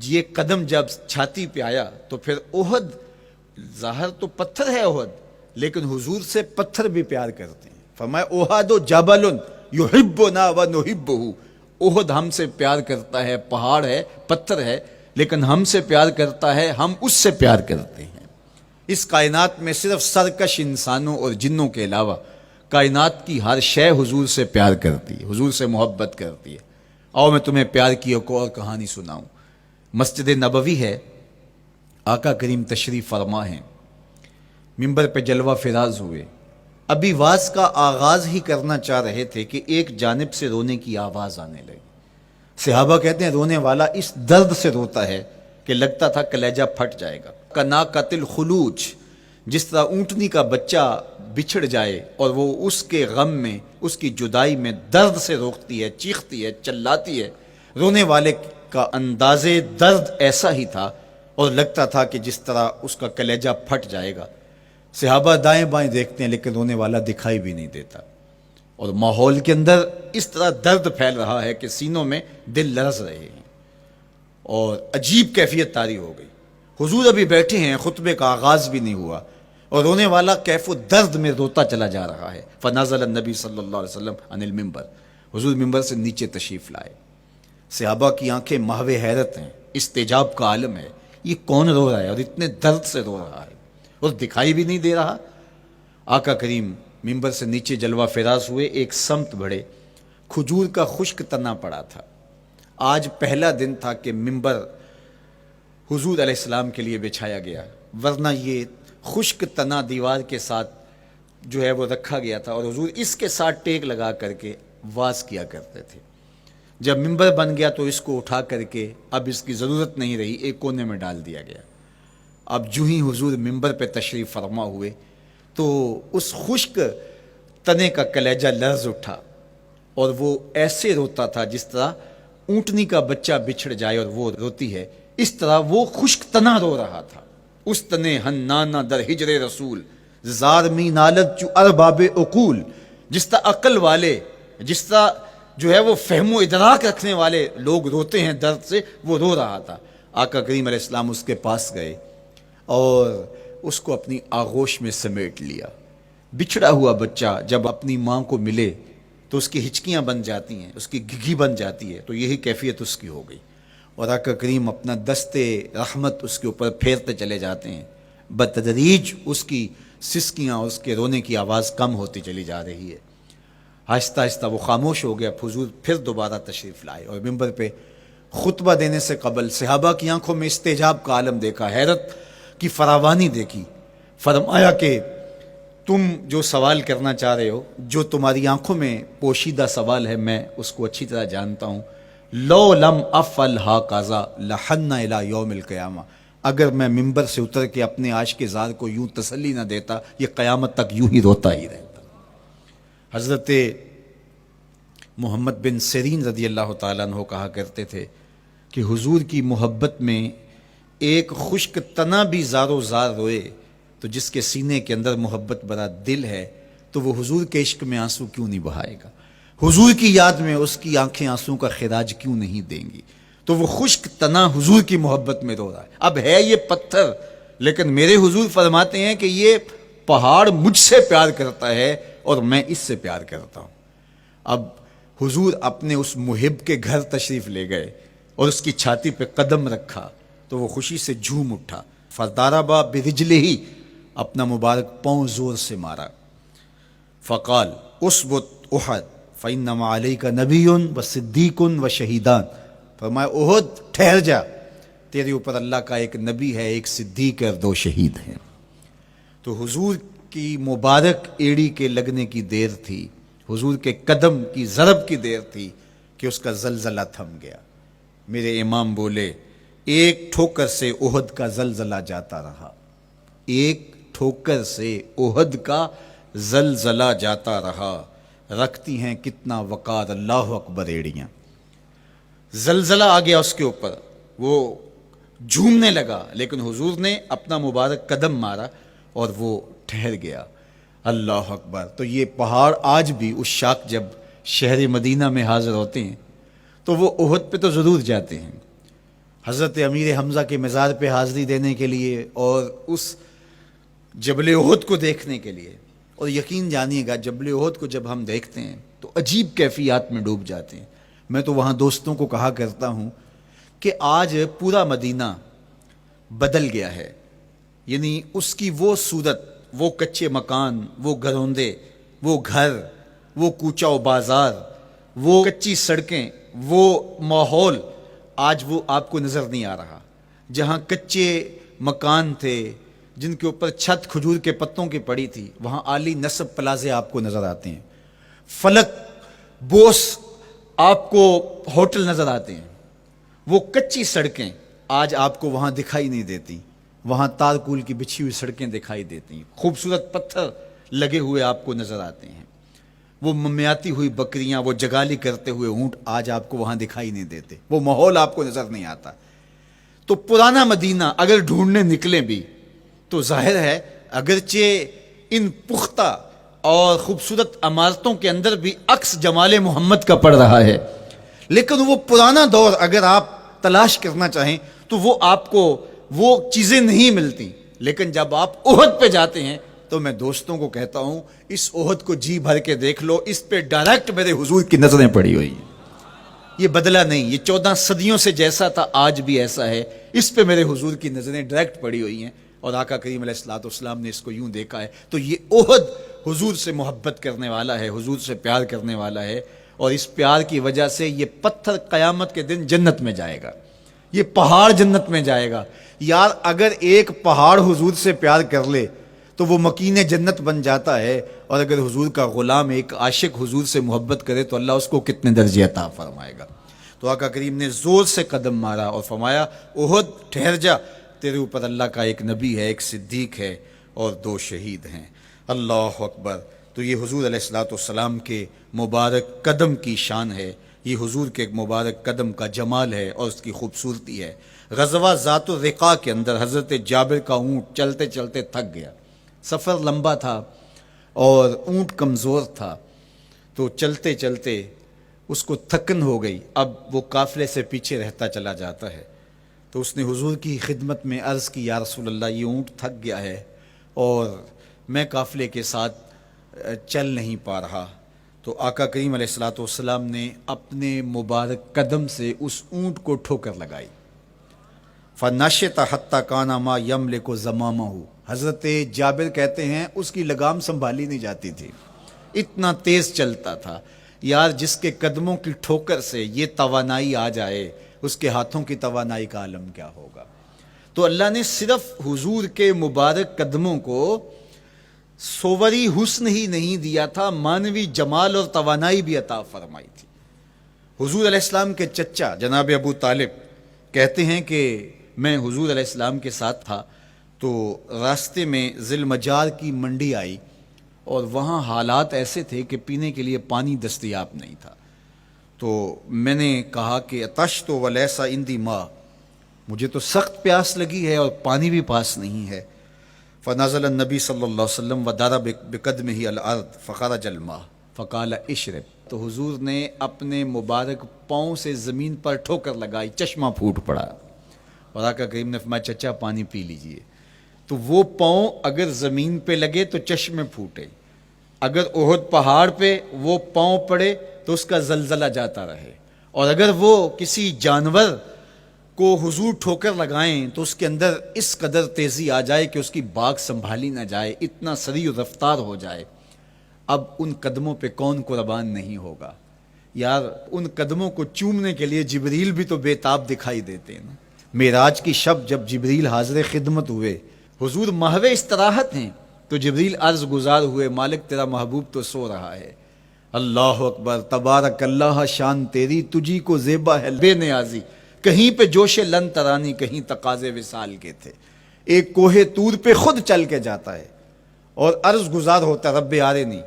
یہ قدم جب چھاتی پہ آیا تو پھر احد، ظاہر تو پتھر ہے احد، لیکن حضور سے پتھر بھی پیار کرتے ہیں. فرمایا احد جبل یحبنا ونحبہ، احد ہم سے پیار کرتا ہے، پہاڑ ہے، پتھر ہے، لیکن ہم سے پیار کرتا ہے، ہم اس سے پیار کرتے ہیں. اس کائنات میں صرف سرکش انسانوں اور جنوں کے علاوہ کائنات کی ہر شے حضور سے پیار کرتی ہے، حضور سے محبت کرتی ہے. آؤ میں تمہیں پیار کی ایک اور کہانی سناؤں. مسجد نبوی ہے، آقا کریم تشریف فرما ہیں، منبر پہ جلوہ فراز ہوئے. ابھی واز کا آغاز ہی کرنا چاہ رہے تھے کہ ایک جانب سے رونے کی آواز آنے لگی. صحابہ کہتے ہیں رونے والا اس درد سے روتا ہے کہ لگتا تھا کلیجہ پھٹ جائے گا. کنا قتل خلوچ، جس طرح اونٹنی کا بچہ بچھڑ جائے اور وہ اس کے غم میں، اس کی جدائی میں درد سے روکتی ہے، چیختی ہے، چلاتی ہے، رونے والے کا انداز درد ایسا ہی تھا اور لگتا تھا کہ جس طرح اس کا کلیجہ پھٹ جائے گا. صحابہ دائیں بائیں دیکھتے ہیں لیکن رونے والا دکھائی بھی نہیں دیتا اور ماحول کے اندر اس طرح درد پھیل رہا ہے کہ سینوں میں دل لرز رہے ہیں اور عجیب کیفیت طاری ہو گئی. حضور ابھی بیٹھے ہیں، خطبے کا آغاز بھی نہیں ہوا اور رونے والا کیف و درد میں روتا چلا جا رہا ہے. فنزل النبی صلی اللہ علیہ وسلم عن المنبر، حضور ممبر سے نیچے تشریف لائے. صحابہ کی آنکھیں محو حیرت ہیں، استجاب کا عالم ہے. یہ کون رو رہا ہے اور اتنے درد سے رو رہا ہے اور دکھائی بھی نہیں دے رہا؟ آقا کریم ممبر سے نیچے جلوہ فراز ہوئے، ایک سمت بڑھے. کھجور کا خشک تنا پڑا تھا. آج پہلا دن تھا کہ ممبر حضور علیہ السلام کے لیے بچھایا گیا، ورنہ یہ خشک تنا دیوار کے ساتھ جو ہے وہ رکھا گیا تھا اور حضور اس کے ساتھ ٹیک لگا کر کے واز کیا کرتے تھے. جب ممبر بن گیا تو اس کو اٹھا کر کے اب اس کی ضرورت نہیں رہی، ایک کونے میں ڈال دیا گیا. اب جو ہی حضور ممبر پہ تشریف فرما ہوئے تو اس خشک تنے کا کلیجہ لرز اٹھا اور وہ ایسے روتا تھا جس طرح اونٹنی کا بچہ بچھڑ جائے اور وہ روتی ہے، اس طرح وہ خشک تنا رو رہا تھا. اس تنے ہنانا در ہجر رسول زارمی نالت چو ارباب عقول، جس طرح عقل والے، جس طرح جو ہے وہ فہم و ادراک رکھنے والے لوگ روتے ہیں درد سے، وہ رو رہا تھا. آقا کریم علیہ السلام اس کے پاس گئے اور اس کو اپنی آغوش میں سمیٹ لیا. بچھڑا ہوا بچہ جب اپنی ماں کو ملے تو اس کی ہچکیاں بن جاتی ہیں، اس کی گھگی بن جاتی ہے، تو یہی کیفیت اس کی ہو گئی. اور آقا کریم اپنا دستے رحمت اس کے اوپر پھیرتے چلے جاتے ہیں. بتدریج اس کی سسکیاں، اس کے رونے کی آواز کم ہوتی چلی جا رہی ہے. آہستہ آہستہ وہ خاموش ہو گیا. حضور پھر دوبارہ تشریف لائے اور ممبر پہ خطبہ دینے سے قبل صحابہ کی آنکھوں میں استجاب کا عالم دیکھا، حیرت کی فراوانی دیکھی. فرمایا کہ تم جو سوال کرنا چاہ رہے ہو، جو تمہاری آنکھوں میں پوشیدہ سوال ہے، میں اس کو اچھی طرح جانتا ہوں. لو لم افعل ہاکذا لحن الی یوم القیامہ، اگر میں ممبر سے اتر کے اپنے عاشق زار کو یوں تسلی نہ دیتا، یہ قیامت تک یوں ہی روتا ہی رہتا. حضرت محمد بن سیرین رضی اللہ تعالیٰ عنہ کہا کرتے تھے کہ حضور کی محبت میں ایک خشک تنا بھی زار و زار روئے تو جس کے سینے کے اندر محبت بھرا دل ہے تو وہ حضور کے عشق میں آنسو کیوں نہیں بہائے گا؟ حضور کی یاد میں اس کی آنکھیں آنسو کا خراج کیوں نہیں دیں گی؟ تو وہ خشک تنا حضور کی محبت میں رو رہا ہے. اب ہے یہ پتھر، لیکن میرے حضور فرماتے ہیں کہ یہ پہاڑ مجھ سے پیار کرتا ہے اور میں اس سے پیار کرتا ہوں. اب حضور اپنے اس محب کے گھر تشریف لے گئے اور اس کی چھاتی پہ قدم رکھا تو وہ خوشی سے جھوم اٹھا. فضاربا برجلہ، اپنا مبارک پاؤں زور سے مارا. فقال اسبت احد فانما علیک نبی و صدیق و شہیدان، فرمایا احد ٹھہر جا، تیرے اوپر اللہ کا ایک نبی ہے، ایک صدیق اور 2 شہید ہیں. تو حضور کی مبارک ایڑی کے لگنے کی دیر تھی، حضور کے قدم کی ضرب کی دیر تھی کہ اس کا زلزلہ تھم گیا. میرے امام بولے ایک ٹھوکر سے احد کا زلزلہ جاتا رہا، ایک ٹھوکر سے احد کا زلزلہ جاتا رہا. رکھتی ہیں کتنا وقار اللہ اکبر ایڑیاں. زلزلہ آ گیا اس کے اوپر، وہ جھومنے لگا، لیکن حضور نے اپنا مبارک قدم مارا اور وہ ٹھہر گیا. اللہ اکبر. تو یہ پہاڑ آج بھی اس شاخ جب شہر مدینہ میں حاضر ہوتے ہیں تو وہ احد پہ تو ضرور جاتے ہیں، حضرت امیر حمزہ کے مزار پہ حاضری دینے کے لیے اور اس جبل احد کو دیکھنے کے لیے. اور یقین جانیے گا جبل احد کو جب ہم دیکھتے ہیں تو عجیب کیفیات میں ڈوب جاتے ہیں. میں تو وہاں دوستوں کو کہا کرتا ہوں کہ آج پورا مدینہ بدل گیا ہے، یعنی اس کی وہ صورت، وہ کچے مکان، وہ گھروندے، وہ گھر، وہ کوچہ و بازار، وہ کچی سڑکیں، وہ ماحول آج وہ آپ کو نظر نہیں آ رہا. جہاں کچے مکان تھے جن کے اوپر چھت کھجور کے پتوں کی پڑی تھی، وہاں عالی نصب پلازے آپ کو نظر آتے ہیں. فلک بوس آپ کو ہوٹل نظر آتے ہیں. وہ کچی سڑکیں آج آپ کو وہاں دکھائی نہیں دیتی، وہاں تارکول کی بچھی ہوئی سڑکیں دکھائی دیتی ہیں. خوبصورت پتھر لگے ہوئے آپ کو نظر آتے ہیں. وہ ممیاتی ہوئی بکریاں، وہ جگالی کرتے ہوئے اونٹ آج آپ کو وہاں دکھائی نہیں دیتے. وہ ماحول آپ کو نظر نہیں آتا. تو پرانا مدینہ اگر ڈھونڈنے نکلیں بھی تو ظاہر ہے اگرچہ ان پختہ اور خوبصورت عمارتوں کے اندر بھی عکس جمال محمد کا پڑ رہا ہے، لیکن وہ پرانا دور اگر آپ تلاش کرنا چاہیں تو وہ آپ کو وہ چیزیں نہیں ملتی، لیکن جب آپ احد پہ جاتے ہیں تو میں دوستوں کو کہتا ہوں اس احد کو جی بھر کے دیکھ لو، اس پہ ڈائریکٹ میرے حضور کی نظریں پڑی ہوئی ہیں، یہ بدلا نہیں، یہ 14 صدیوں سے جیسا تھا آج بھی ایسا ہے، اس پہ میرے حضور کی نظریں ڈائریکٹ پڑی ہوئی ہیں، اور آقا کریم علیہ الصلوۃ والسلام نے اس کو یوں دیکھا ہے۔ تو یہ احد حضور سے محبت کرنے والا ہے، حضور سے پیار کرنے والا ہے، اور اس پیار کی وجہ سے یہ پتھر قیامت کے دن جنت میں جائے گا، یہ پہاڑ جنت میں جائے گا۔ یار اگر ایک پہاڑ حضور سے پیار کر لے تو وہ مکین جنت بن جاتا ہے، اور اگر حضور کا غلام ایک عاشق حضور سے محبت کرے تو اللہ اس کو کتنے درجے عطا فرمائے گا۔ تو آقا کریم نے زور سے قدم مارا اور فرمایا احد ٹھہر جا، تیرے اوپر اللہ کا ایک نبی ہے، ایک صدیق ہے، اور 2 شہید ہیں۔ اللہ اکبر۔ تو یہ حضور علیہ الصلوۃ والسلام کے مبارک قدم کی شان ہے، یہ حضور کے مبارک قدم کا جمال ہے اور اس کی خوبصورتی ہے۔ غزوہ ذات الرقاع کے اندر حضرت جابر کا اونٹ چلتے چلتے تھک گیا، سفر لمبا تھا اور اونٹ کمزور تھا، تو چلتے چلتے اس کو تھکن ہو گئی، اب وہ قافلے سے پیچھے رہتا چلا جاتا ہے۔ تو اس نے حضور کی خدمت میں عرض کی، یا رسول اللہ یہ اونٹ تھک گیا ہے اور میں قافلے کے ساتھ چل نہیں پا رہا۔ تو آقا کریم علیہ الصلوۃ والسلام نے اپنے مبارک قدم سے اس اونٹ کو ٹھوکر لگائی، فَنَشِطَ حَتَّى كَانَ مَا يَمْلِكُ زَمَامَهُ۔ حضرت جابر کہتے ہیں اس کی لگام سنبھالی نہیں جاتی تھی، اتنا تیز چلتا تھا۔ یار جس کے قدموں کی ٹھوکر سے یہ توانائی آ جائے، اس کے ہاتھوں کی توانائی کا عالم کیا ہوگا۔ تو اللہ نے صرف حضور کے مبارک قدموں کو صوری حسن ہی نہیں دیا تھا، مانوی جمال اور توانائی بھی عطا فرمائی تھی۔ حضور علیہ السلام کے چچا جناب ابو طالب کہتے ہیں کہ میں حضور علیہ السلام کے ساتھ تھا، تو راستے میں ذی المجار کی منڈی آئی، اور وہاں حالات ایسے تھے کہ پینے کے لیے پانی دستیاب نہیں تھا۔ تو میں نے کہا کہ عطشت ولیس عندی ماء، مجھے تو سخت پیاس لگی ہے اور پانی بھی پاس نہیں ہے۔ فنزل النبی صلی اللہ علیہ وسلم وضرب بقدمہ الارض فخرج الماء فقال اشرب۔ تو حضور نے اپنے مبارک پاؤں سے زمین پر ٹھوکر لگائی، چشمہ پھوٹ پڑا، اور آقا کریم نے فرمایا چچا پانی پی لیجئے۔ تو وہ پاؤں اگر زمین پہ لگے تو چشمے پھوٹے، اگر احد پہاڑ پہ وہ پاؤں پڑے تو اس کا زلزلہ جاتا رہے، اور اگر وہ کسی جانور کو حضور ٹھوکر لگائیں تو اس کے اندر اس قدر تیزی آ جائے کہ اس کی باگ سنبھالی نہ جائے، اتنا سریع رفتار ہو جائے۔ اب ان قدموں پہ کون قربان نہیں ہوگا؟ یار ان قدموں کو چومنے کے لیے جبریل بھی تو بے تاب دکھائی دیتے ہیں نا۔ معراج کی شب جب جبریل حاضر خدمت ہوئے، حضور محو استراحت ہیں، تو جبریل عرض گزار ہوئے مالک تیرا محبوب تو سو رہا ہے۔ اللہ اکبر، تبارک اللہ، شان تیری تجھی کو زیبا ہے بے نیازی، کہیں پہ جوش لن ترانی، کہیں تقاضے وصال کے تھے۔ ایک کوہ طور پہ خود چل کے جاتا ہے اور عرض گزار ہوتا ہے رب آرنی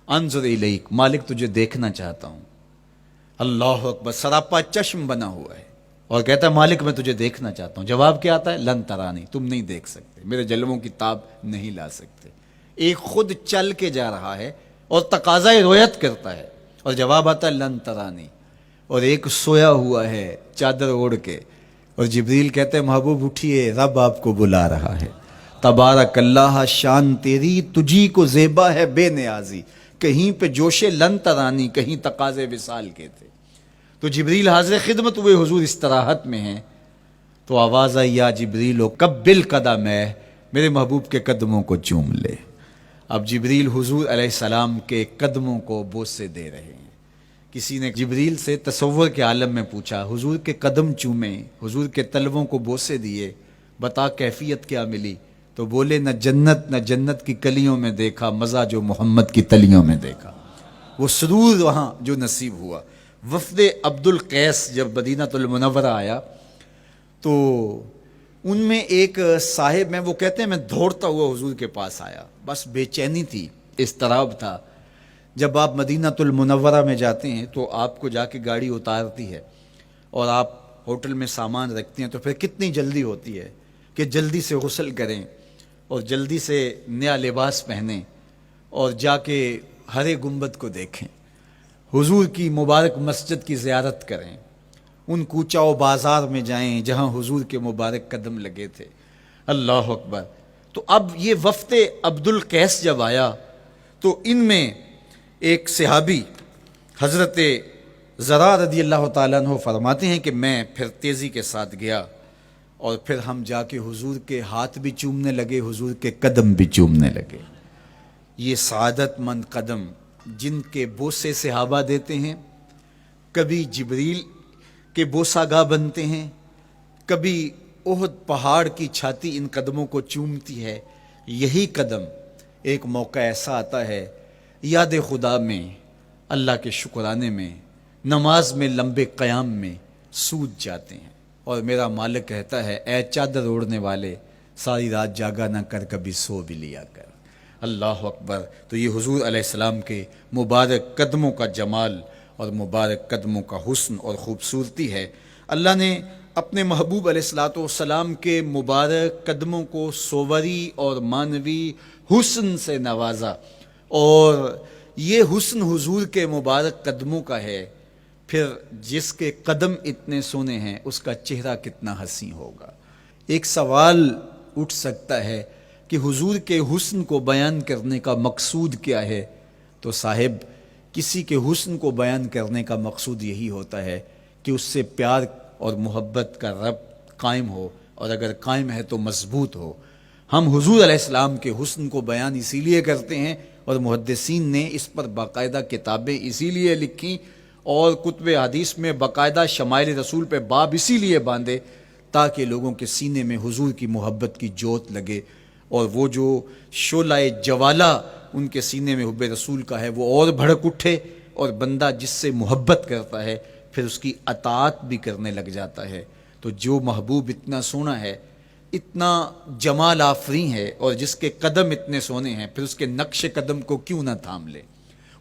انظر الیک، مالک تجھے دیکھنا چاہتا ہوں۔ اللہ اکبر، سراپا چشم بنا ہوا ہے اور کہتا ہے مالک میں تجھے دیکھنا چاہتا ہوں۔ جواب کیا آتا ہے؟ لن ترانی، تم نہیں دیکھ سکتے، میرے جلووں کی تاب نہیں لا سکتے۔ ایک خود چل کے جا رہا ہے اور تقاضا رویت کرتا ہے، اور جواب آتا ہے لن ترانی، اور ایک سویا ہوا ہے چادر اوڑھ کے، اور جبریل کہتے ہیں محبوب اٹھیے، رب آپ کو بلا رہا ہے۔ تبارک اللہ، شان تیری تجھی کو زیبا ہے بے نیازی، کہیں پہ جوش لن ترانی، کہیں تقاضے وصال کے تھے۔ تو جبریل حاضر خدمت ہوئے، حضور استراحت میں ہیں، تو آواز آئی یا جبریل قبل قدم ہے، میرے محبوب کے قدموں کو چوم لے۔ اب جبریل حضور علیہ السلام کے قدموں کو بوسے دے رہے ہیں۔ کسی نے جبریل سے تصور کے عالم میں پوچھا، حضور کے قدم چومے، حضور کے تلووں کو بوسے دیے، بتا کیفیت کیا ملی؟ تو بولے نہ جنت کی کلیوں میں دیکھا مزہ جو محمد کی تلیوں میں دیکھا۔ وہ سرور وہاں جو نصیب ہوا۔ وفد عبد القیس جب مدینہ المنورہ آیا تو ان میں ایک صاحب ہیں، وہ کہتے ہیں میں دوڑتا ہوا حضور کے پاس آیا، بس بے چینی تھی، اضطراب تھا۔ جب آپ مدینہ المنورہ میں جاتے ہیں تو آپ کو جا کے گاڑی اتارتی ہے اور آپ ہوٹل میں سامان رکھتے ہیں، تو پھر کتنی جلدی ہوتی ہے کہ جلدی سے غسل کریں اور جلدی سے نیا لباس پہنیں اور جا کے ہرے گنبد کو دیکھیں، حضور کی مبارک مسجد کی زیارت کریں، ان کوچہ و بازار میں جائیں جہاں حضور کے مبارک قدم لگے تھے۔ اللہ اکبر۔ تو اب یہ وفد عبد القیس جب آیا تو ان میں ایک صحابی حضرت زرع رضی اللہ تعالیٰ عنہ فرماتے ہیں کہ میں پھر تیزی کے ساتھ گیا اور پھر ہم جا کے حضور کے ہاتھ بھی چومنے لگے، حضور کے قدم بھی چومنے لگے۔ یہ سعادت مند قدم جن کے بوسے صحابہ دیتے ہیں، کبھی جبریل کے بوسہ گاہ بنتے ہیں، کبھی احد پہاڑ کی چھاتی ان قدموں کو چومتی ہے۔ یہی قدم ایک موقع ایسا آتا ہے یاد خدا میں، اللہ کے شکرانے میں، نماز میں لمبے قیام میں سوج جاتے ہیں، اور میرا مالک کہتا ہے اے چادر اوڑھنے والے، ساری رات جاگا نہ کر، کبھی سو بھی لیا کر۔ اللہ اکبر۔ تو یہ حضور علیہ السلام کے مبارک قدموں کا جمال اور مبارک قدموں کا حسن اور خوبصورتی ہے۔ اللہ نے اپنے محبوب علیہ السلام کے مبارک قدموں کو صوری اور معنوی حسن سے نوازا، اور یہ حسن حضور کے مبارک قدموں کا ہے۔ پھر جس کے قدم اتنے سونے ہیں اس کا چہرہ کتنا حسین ہوگا۔ ایک سوال اٹھ سکتا ہے کہ حضور کے حسن کو بیان کرنے کا مقصود کیا ہے؟ تو صاحب، کسی کے حسن کو بیان کرنے کا مقصود یہی ہوتا ہے کہ اس سے پیار اور محبت کا ربط قائم ہو، اور اگر قائم ہے تو مضبوط ہو۔ ہم حضور علیہ السلام کے حسن کو بیان اسی لیے کرتے ہیں، اور محدثین نے اس پر باقاعدہ کتابیں اسی لیے لکھی اور کتب حدیث میں باقاعدہ شمائل رسول پہ باب اسی لیے باندھے تاکہ لوگوں کے سینے میں حضور کی محبت کی جوت لگے، اور وہ جو شعلہ جوالہ ان کے سینے میں حب رسول کا ہے وہ اور بھڑک اٹھے، اور بندہ جس سے محبت کرتا ہے پھر اس کی اطاعت بھی کرنے لگ جاتا ہے۔ تو جو محبوب اتنا سونا ہے، اتنا جمال آفریں ہے، اور جس کے قدم اتنے سونے ہیں، پھر اس کے نقش قدم کو کیوں نہ تھام لیں،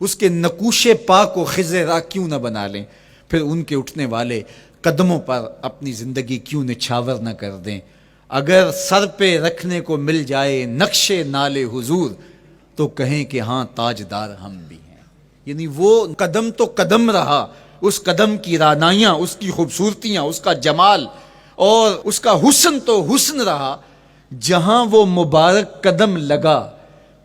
اس کے نقوش پا کو خضر راہ کیوں نہ بنا لیں، پھر ان کے اٹھنے والے قدموں پر اپنی زندگی کیوں نچھاور نہ کر دیں۔ اگر سر پہ رکھنے کو مل جائے نقش نال حضور تو کہیں کہ ہاں تاجدار ہم بھی ہیں۔ یعنی وہ قدم تو قدم رہا، اس قدم کی رعنائیاں، اس کی خوبصورتیاں، اس کا جمال اور اس کا حسن تو حسن رہا۔ جہاں وہ مبارک قدم لگا،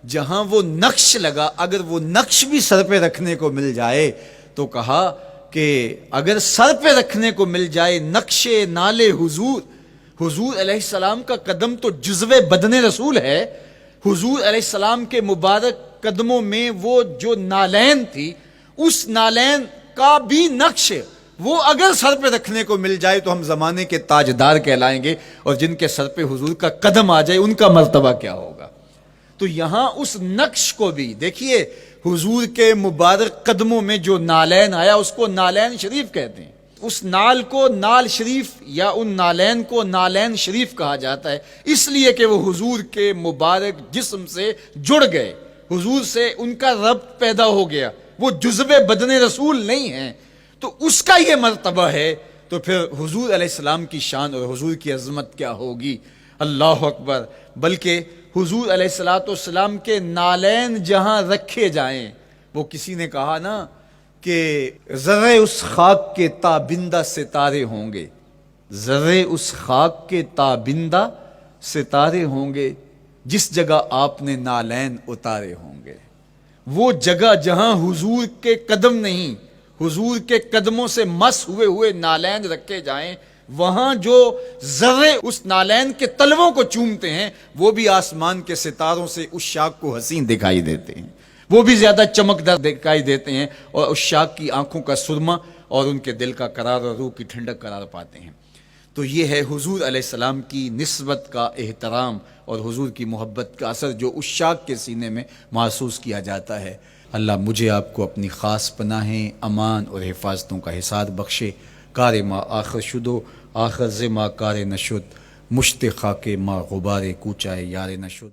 جہاں وہ نقش لگا، اگر وہ نقش بھی سر پہ رکھنے کو مل جائے تو کہا کہ اگر سر پہ رکھنے کو مل جائے نقش نال حضور، حضور علیہ السلام کا قدم تو جزو بدن رسول ہے۔ حضور علیہ السلام کے مبارک قدموں میں وہ جو نالین تھی، اس نالین کا بھی نقش وہ اگر سر پہ رکھنے کو مل جائے تو ہم زمانے کے تاجدار کہلائیں گے، اور جن کے سر پہ حضور کا قدم آ جائے ان کا مرتبہ کیا ہوگا۔ تو یہاں اس نقش کو بھی دیکھیے، حضور کے مبارک قدموں میں جو نالین آیا اس کو نالین شریف کہتے ہیں۔ اس نال کو نال شریف یا ان نالین کو نالین شریف کہا جاتا ہے، اس لیے کہ وہ حضور کے مبارک جسم سے جڑ گئے، حضور سے ان کا ربط پیدا ہو گیا، وہ جزو بدن رسول نہیں ہیں، تو اس کا یہ مرتبہ ہے۔ تو پھر حضور علیہ السلام کی شان اور حضور کی عظمت کیا ہوگی، اللہ اکبر۔ بلکہ حضور علیہ السلام کے نالین جہاں رکھے جائیں، وہ کسی نے کہا نا کہ ذرے اس خاک کے تابندہ ستارے ہوں گے، ذرے اس خاک کے تابندہ ستارے ہوں گے جس جگہ آپ نے نالین اتارے ہوں گے۔ وہ جگہ جہاں حضور کے قدم نہیں، حضور کے قدموں سے مس ہوئے ہوئے نالین رکھے جائیں، وہاں جو ذرے اس نالین کے تلووں کو چومتے ہیں وہ بھی آسمان کے ستاروں سے اس شاخ کو حسین دکھائی دیتے ہیں، وہ بھی زیادہ چمکدار دکھائی دیتے ہیں، اور اس شاخ کی آنکھوں کا سرما اور ان کے دل کا قرار اور روح کی ٹھنڈک قرار پاتے ہیں۔ تو یہ ہے حضور علیہ السلام کی نسبت کا احترام اور حضور کی محبت کا اثر جو اس شاخ کے سینے میں محسوس کیا جاتا ہے۔ اللہ مجھے آپ کو اپنی خاص پناہیں، امان اور حفاظتوں کا حساب بخشے۔ کار ما آخر شدو آخر ز ما کار نشد، مشت خاک ما غبار کوچائے یار نشد۔